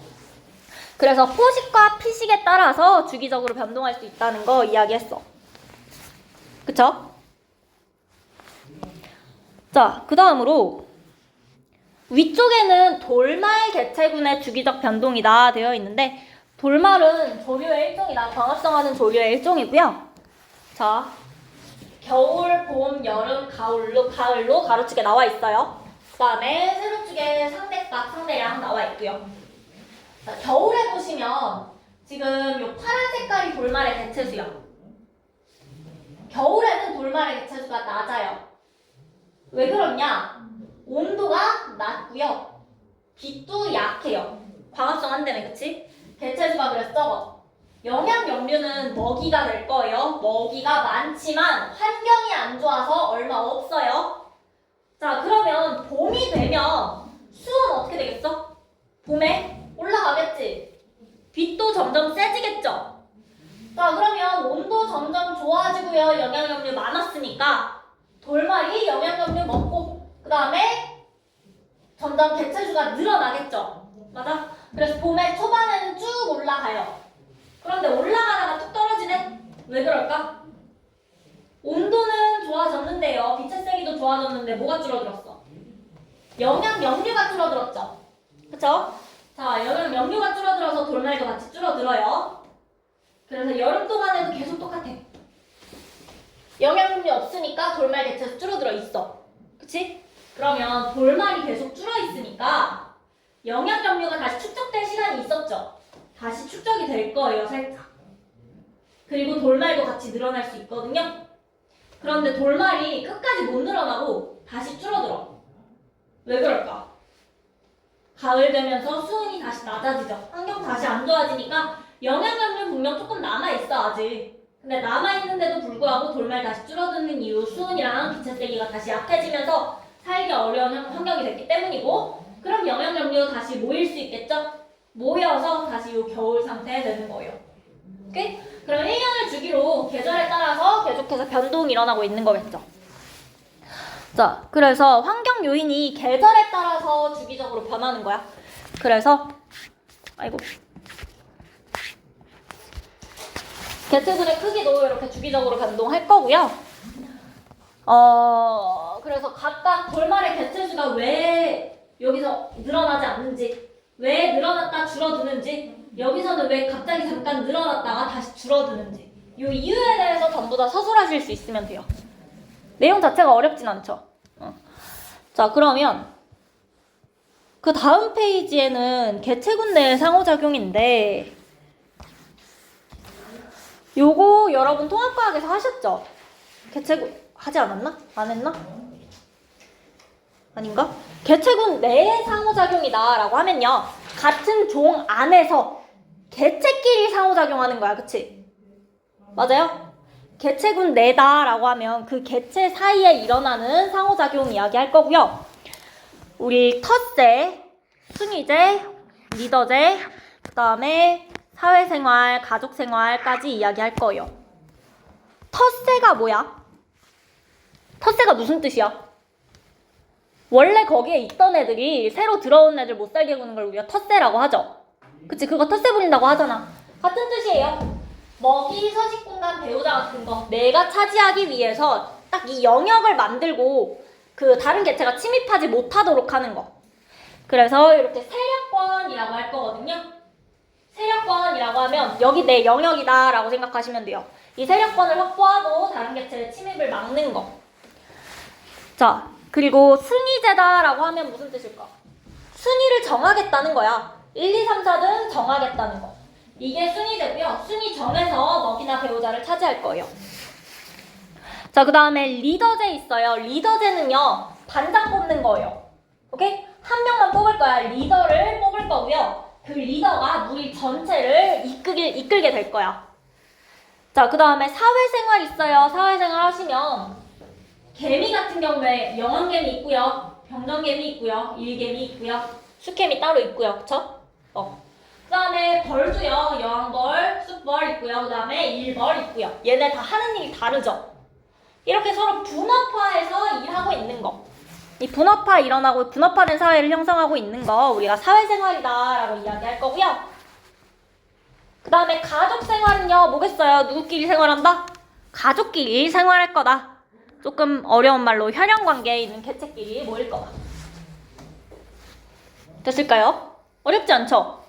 그래서 포식과 피식에 따라서 주기적으로 변동할 수 있다는 거 이야기했어. 그쵸? 자, 그 다음으로 위쪽에는 돌말 개체군의 주기적 변동이다 되어 있는데 돌말은 조류의 일종이다. 광합성하는 조류의 일종이고요. 자, 겨울, 봄, 여름, 가을로 가로축에 나와 있어요. 그 다음에 세로축에 상대값, 상대량 나와 있고요. 자, 겨울에 보시면 지금 요 파란 색깔이 돌말의 개체수야. 겨울에는 돌말의 개체수가 낮아요. 왜 그렇냐? 온도가 낮고요. 빛도 약해요. 광합성 한다며, 그치? 개체수가 그래서 적어. 영양염류는 먹이가 될 거예요. 먹이가 많지만 환경이 안 좋아서 얼마 없어요. 자, 그러면 봄이 되면 수온 어떻게 되겠어? 봄에 올라가겠지? 빛도 점점 세지겠죠? 자, 그러면 온도 점점 좋아지고요. 영양염류 많았으니까 돌말이 영양염류 먹고 그 다음에 점점 개체수가 늘어나겠죠? 맞아? 그래서 봄에 초반에는 쭉 올라가요. 그런데 올라가다가 뚝 떨어지네? 왜 그럴까? 온도는 좋아졌는데요. 빛의 세기도 좋아졌는데 뭐가 줄어들었어? 영양염류가 줄어들었죠? 그쵸? 자, 영양염류가 줄어들어서 돌말도 같이 줄어들어요. 그래서 여름 동안에도 계속 똑같아. 영양염류 없으니까 돌말 개체수 줄어들어 있어. 그치? 그러면 돌말이 계속 줄어 있으니까 영양염류가 다시 축적될 시간이 있었죠? 다시 축적이 될 거예요, 살짝. 그리고 돌말도 같이 늘어날 수 있거든요. 그런데 돌말이 끝까지 못 늘어나고 다시 줄어들어. 왜 그럴까? 가을 되면서 수온이 다시 낮아지죠. 환경 다시 안 좋아지니까 영양염류 분명 조금 남아있어, 아직. 근데 남아있는데도 불구하고 돌말 다시 줄어드는 이유, 수온이랑 빛의 세기가 다시 약해지면서 살기 어려운 환경이 됐기 때문이고, 그럼 영양염류 다시 모일 수 있겠죠? 모여서 다시 이 겨울 상태에 되는 거예요. 오케이? 그럼 1년을 주기로 계절에 따라서 계속해서 변동이 일어나고 있는 거겠죠. 자, 그래서 환경 요인이 계절에 따라서 주기적으로 변하는 거야. 그래서 개체군의 크기도 이렇게 주기적으로 변동할 거고요. 그래서 각각 돌말의 개체수가 왜 여기서 늘어나지 않는지, 왜 늘어났다 줄어드는지, 여기서는 왜 갑자기 잠깐 늘어났다가 다시 줄어드는지, 이 이유에 대해서 전부 다 서술하실 수 있으면 돼요. 내용 자체가 어렵진 않죠. 자, 그러면 그 다음 페이지에는 개체군 내 상호작용인데 요거 여러분 통합과학에서 하셨죠? 개체군 하지 않았나? 안 했나? 아닌가? 개체군 내의 상호작용이다 라고 하면요, 같은 종 안에서 개체끼리 상호작용하는 거야. 그치? 맞아요? 개체군 내다 라고 하면 그 개체 사이에 일어나는 상호작용 이야기 할 거고요. 우리 텃세, 순위제, 리더제, 그 다음에 사회생활, 가족생활까지 이야기할 거예요. 텃세가 뭐야? 텃세가 무슨 뜻이야? 원래 거기에 있던 애들이 새로 들어온 애들 못 살게 구는 걸 우리가 텃세라고 하죠. 그치? 그거 텃세 부린다고 하잖아. 같은 뜻이에요. 먹이, 서식 공간, 배우자 같은 거 내가 차지하기 위해서 딱 이 영역을 만들고 그 다른 개체가 침입하지 못하도록 하는 거. 그래서 이렇게 세력권이라고 할 거거든요. 세력권이라고 하면 여기 내 영역이다 라고 생각하시면 돼요. 이 세력권을 확보하고 다른 개체의 침입을 막는 거. 자, 그리고 순위제다 라고 하면 무슨 뜻일까? 순위를 정하겠다는 거야. 1, 2, 3, 4등 정하겠다는 거. 이게 순위제고요. 순위 정해서 먹이나 배우자를 차지할 거예요. 자, 그 다음에 리더제 있어요. 리더제는요, 반장 뽑는 거예요. 오케이? 한 명만 뽑을 거야. 리더를 뽑을 거고요. 그 리더가 무리 전체를 이끌게 될 거야. 자, 그 다음에 사회생활 있어요. 사회생활 하시면 개미 같은 경우에 영원개미 있고요. 병정개미 있고요. 일개미 있고요. 수개미 따로 있고요. 그쵸? 그 다음에 벌도요. 여왕벌, 쑥벌 있고요. 그 다음에 일벌 있고요. 얘네 다 하는 일이 다르죠? 이렇게 서로 분업화해서 일하고 있는 거. 이 분업화된 사회를 형성하고 있는 거 우리가 사회생활이다 라고 이야기할 거고요. 그 다음에 가족생활은요. 뭐겠어요? 누구끼리 생활한다? 가족끼리 생활할 거다. 조금 어려운 말로 혈연관계에 있는 개체끼리 모일 거다. 됐을까요? 어렵지 않죠?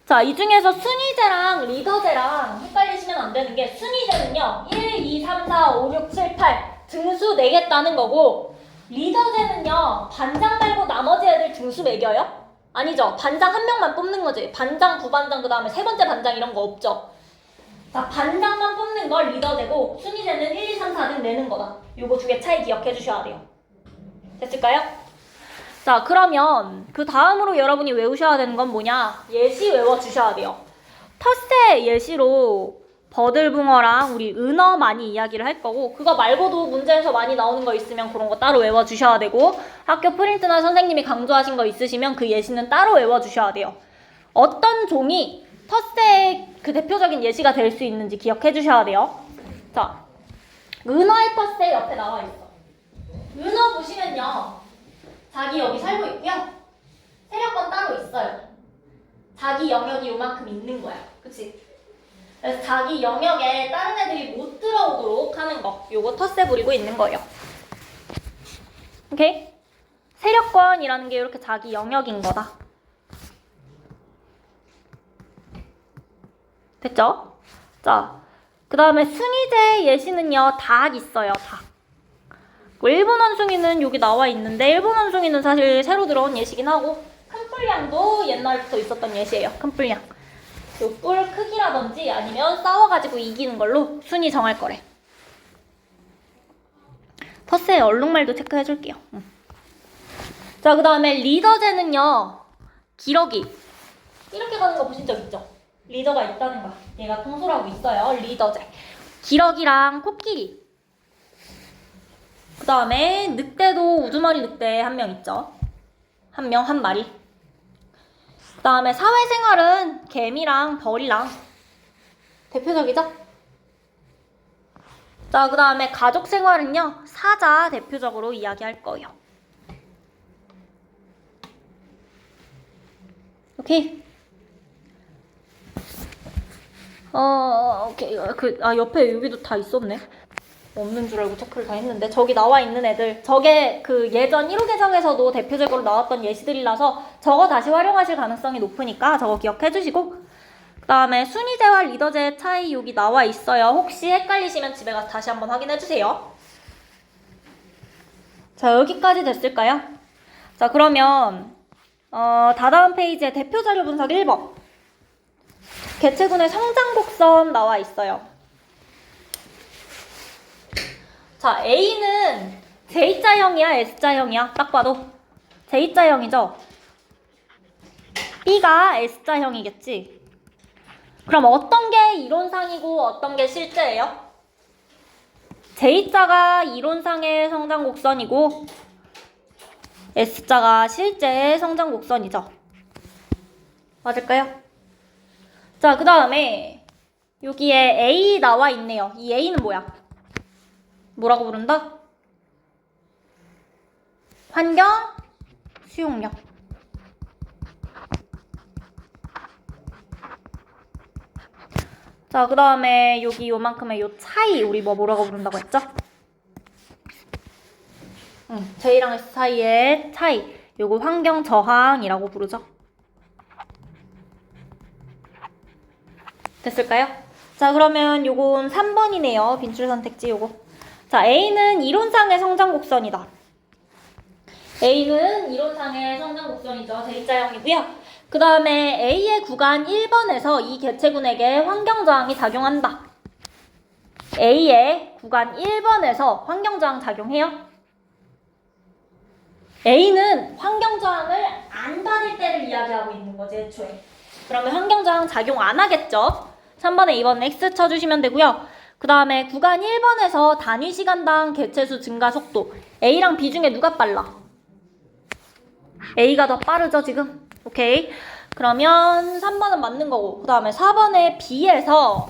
자, 이 중에서 순위제랑 리더제랑 헷갈리시면 안 되는 게 순위제는요. 1, 2, 3, 4, 5, 6, 7, 8 등수 매겠다는 거고 리더제는요. 반장 말고 나머지 애들 등수 매겨요? 아니죠. 반장 한 명만 뽑는 거지. 반장, 부반장, 그 다음에 세 번째 반장 이런 거 없죠. 자, 반장만 뽑는 걸 리더제고 순위제는 1, 2, 3, 4등 내는 거다. 요거 두 개 차이 기억해 주셔야 돼요. 됐을까요? 자, 그러면 그 다음으로 여러분이 외우셔야 되는 건 뭐냐? 예시 외워주셔야 돼요. 텃세 예시로 버들붕어랑 우리 은어 많이 이야기를 할 거고 그거 말고도 문제에서 많이 나오는 거 있으면 그런 거 따로 외워주셔야 되고 학교 프린트나 선생님이 강조하신 거 있으시면 그 예시는 따로 외워주셔야 돼요. 어떤 종이 텃세의 그 대표적인 예시가 될 수 있는지 기억해 주셔야 돼요. 자, 은어의 텃세 옆에 나와 있어. 은어 보시면요. 자기 여기 살고 있고요. 세력권 따로 있어요. 자기 영역이 요만큼 있는 거야. 그치? 그래서 자기 영역에 다른 애들이 못 들어오도록 하는 거. 요거 텃세 부리고 있는 거예요. 오케이? 세력권이라는 게 이렇게 자기 영역인 거다. 됐죠? 자, 그 다음에 순위제 예시는요. 닭 있어요. 닭. 일본 원숭이는 여기 나와 있는데 일본 원숭이는 사실 새로 들어온 예시긴 하고 큰뿔냥도 옛날부터 있었던 예시예요. 큰뿔냥. 요 뿔 크기라든지 아니면 싸워가지고 이기는 걸로 순위 정할 거래. 텃세 얼룩말도 체크해줄게요. 자, 그 다음에 리더제는요. 기러기. 이렇게 가는 거 보신 적 있죠? 리더가 있다는 거야. 얘가 통솔하고 있어요. 리더제. 기러기랑 코끼리. 그 다음에 늑대도 우두머리 늑대 한 명 있죠. 한 명, 한 마리. 그 다음에 사회생활은 개미랑 벌이랑 대표적이죠? 자, 그 다음에 가족생활은요. 사자 대표적으로 이야기할 거예요. 오케이? 오케이. 옆에 여기도 다 있었네. 없는 줄 알고 체크를 다 했는데 저기 나와 있는 애들 저게 그 예전 1호 개정에서도 대표적으로 나왔던 예시들이라서 저거 다시 활용하실 가능성이 높으니까 저거 기억해 주시고 그 다음에 순위제와 리더제의 차이 여기 나와 있어요. 혹시 헷갈리시면 집에 가서 다시 한번 확인해 주세요. 자, 여기까지 됐을까요? 자, 그러면 다다음 페이지에 대표자료 분석 1번 개체군의 성장 곡선 나와 있어요. 자, A는 J자형이야, S자형이야? 딱 봐도 J자형이죠? B가 S자형이겠지? 그럼 어떤 게 이론상이고 어떤 게 실제예요? J자가 이론상의 성장 곡선이고 S자가 실제 성장 곡선이죠. 맞을까요? 자, 그 다음에 여기에 A 나와 있네요. 이 A는 뭐야? 뭐라고 부른다? 환경 수용력. 자, 그 다음에 여기 요만큼의 요 차이 우리 뭐라고 부른다고 했죠? J랑 S 사이의 차이, 요거 환경 저항이라고 부르죠. 됐을까요? 자, 그러면 요건 3번이네요. 빈출 선택지 요거. 자, A는 이론상의 성장 곡선이다. A는 이론상의 성장 곡선이죠. J자형이고요. 그 다음에 A의 구간 1번에서 이 개체군에게 환경저항이 작용한다. A의 구간 1번에서 환경저항 작용해요. A는 환경저항을 안 받을 때를 이야기하고 있는 거지, 애초에. 그러면 환경저항 작용 안 하겠죠? 3번에 2번 X 쳐주시면 되고요. 그 다음에 구간 1번에서 단위 시간당 개체수 증가 속도. A랑 B 중에 누가 빨라? A가 더 빠르죠, 지금? 오케이. 그러면 3번은 맞는 거고, 그 다음에 4번에 B에서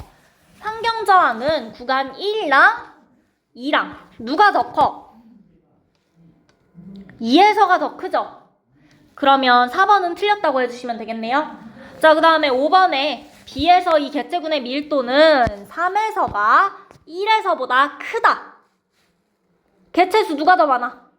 환경저항은 구간 1이랑 2랑 누가 더 커? 2에서가 더 크죠? 그러면 4번은 틀렸다고 해주시면 되겠네요. 자, 그 다음에 5번에 B에서 이 개체군의 밀도는 3에서가 1에서보다 크다. 개체수 누가 더 많아?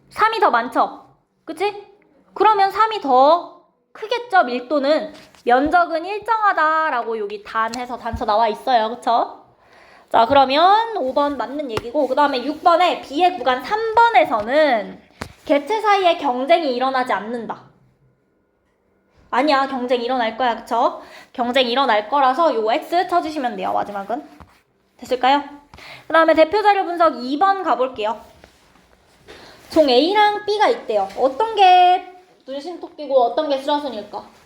3이 더 많죠? 그치? 그러면 3이 더 크겠죠, 밀도는. 면적은 일정하다라고 여기 단해서 단서 나와 있어요. 그쵸? 자, 그러면 5번 맞는 얘기고, 그 다음에 6번에 B의 구간 3번에서는 개체 사이에 경쟁이 일어나지 않는다. 아니야, 경쟁 일어날 거야. 그쵸? 경쟁 일어날 거라서 요 X 쳐주시면 돼요. 마지막은. 됐을까요? 그 다음에 대표자료 분석 2번 가볼게요. 종 A랑 B가 있대요. 어떤 게 눈신토끼고 어떤 게 슬라손일까?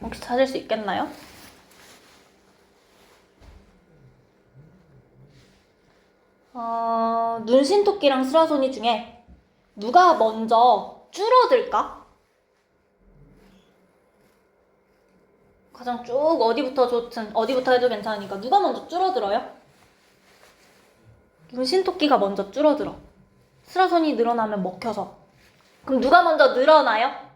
혹시 찾을 수 있겠나요? 눈신토끼랑 슬라소니 중에 누가 먼저 줄어들까? 가장 쭉 어디부터 좋든 어디부터 해도 괜찮으니까 누가 먼저 줄어들어요? 눈신토끼가 먼저 줄어들어. 슬라소니 늘어나면 먹혀서. 그럼 누가 먼저 늘어나요?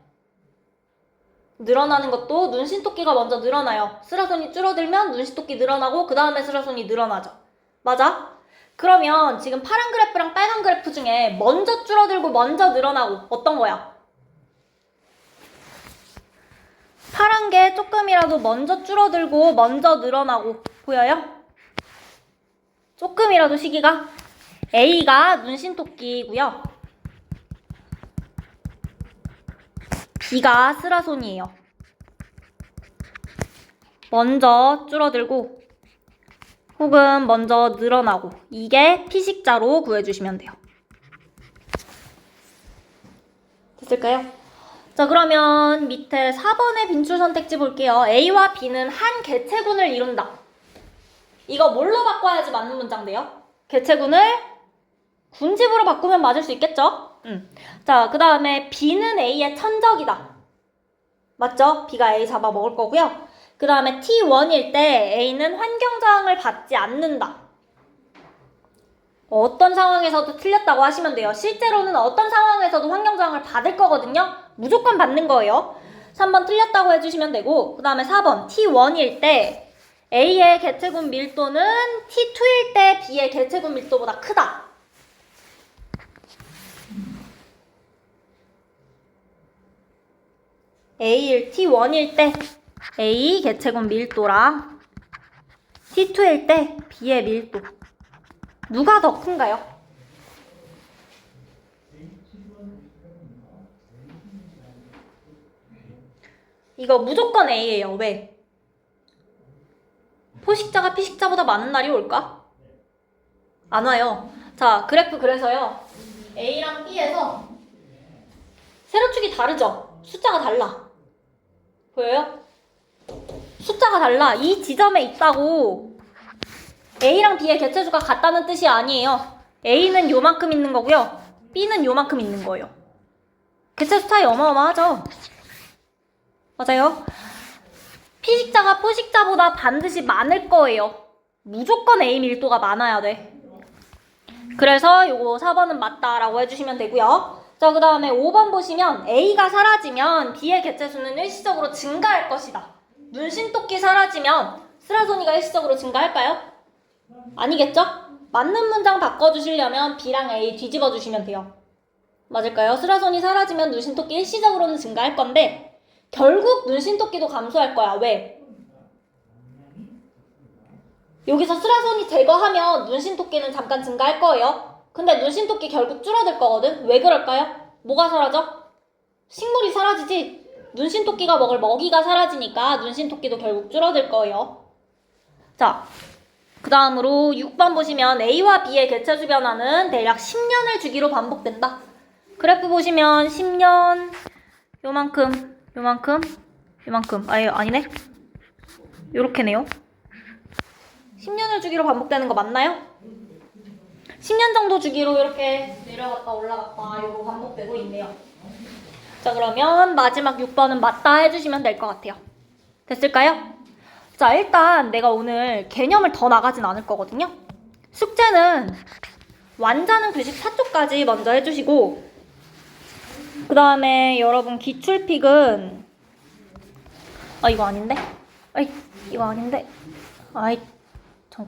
늘어나는 것도 눈신토끼가 먼저 늘어나요. 슬라손이 줄어들면 눈신토끼 늘어나고 그 다음에 슬라손이 늘어나죠. 맞아? 그러면 지금 파란 그래프랑 빨간 그래프 중에 먼저 줄어들고 먼저 늘어나고 어떤 거야? 파란 게 조금이라도 먼저 줄어들고 먼저 늘어나고 보여요? 조금이라도 시기가 A가 눈신토끼고요. B가 슬라손이에요. 먼저 줄어들고 혹은 먼저 늘어나고 이게 피식자로 구해주시면 돼요. 됐을까요? 자, 그러면 밑에 4번의 빈출 선택지 볼게요. A와 B는 한 개체군을 이룬다. 이거 뭘로 바꿔야지 맞는 문장돼요? 개체군을 군집으로 바꾸면 맞을 수 있겠죠? 자, 그 다음에 B는 A의 천적이다. 맞죠? B가 A 잡아 먹을 거고요. 그 다음에 T1일 때 A는 환경저항을 받지 않는다. 어떤 상황에서도 틀렸다고 하시면 돼요. 실제로는 어떤 상황에서도 환경저항을 받을 거거든요. 무조건 받는 거예요. 3번 틀렸다고 해주시면 되고, 그 다음에 4번 T1일 때 A의 개체군 밀도는 T2일 때 B의 개체군 밀도보다 크다. T1일 때 A 개체군 밀도랑 T2일 때 B의 밀도 누가 더 큰가요? 이거 무조건 A예요. 왜? 포식자가 피식자보다 많은 날이 올까? 안 와요. 자, 그래프 그래서요. A랑 B에서 세로축이 다르죠? 숫자가 달라. 보여요? 숫자가 달라. 이 지점에 있다고 A랑 B의 개체수가 같다는 뜻이 아니에요. A는 요만큼 있는 거고요. B는 요만큼 있는 거예요. 개체수 차이 어마어마하죠? 맞아요. P식자가 포식자보다 반드시 많을 거예요. 무조건 A 밀도가 많아야 돼. 그래서 요거 4번은 맞다라고 해주시면 되고요. 자, 그 다음에 5번 보시면 A가 사라지면 B의 개체수는 일시적으로 증가할 것이다. 눈신토끼 사라지면 스라소니가 일시적으로 증가할까요? 아니겠죠? 맞는 문장 바꿔주시려면 B랑 A 뒤집어 주시면 돼요. 맞을까요? 스라소니 사라지면 눈신토끼 일시적으로는 증가할 건데 결국 눈신토끼도 감소할 거야. 왜? 여기서 스라소니 제거하면 눈신토끼는 잠깐 증가할 거예요. 근데 눈신토끼 결국 줄어들 거거든? 왜 그럴까요? 뭐가 사라져? 식물이 사라지지. 눈신토끼가 먹을 먹이가 사라지니까 눈신토끼도 결국 줄어들 거예요. 자, 그 다음으로 6번 보시면 A와 B의 개체수 변화는 대략 10년을 주기로 반복된다. 그래프 보시면 10년 요만큼 아니네? 요렇게네요. 10년을 주기로 반복되는 거 맞나요? 10년 정도 주기로 이렇게 내려갔다 올라갔다 이거 반복되고 있네요. 자, 그러면 마지막 6번은 맞다 해주시면 될 것 같아요. 됐을까요? 자, 일단 내가 오늘 개념을 더 나가진 않을 거거든요. 숙제는 완자는 규식 4쪽까지 먼저 해주시고 그 다음에 여러분 기출픽은 이거 아닌데? 이거 아닌데? 잠깐만.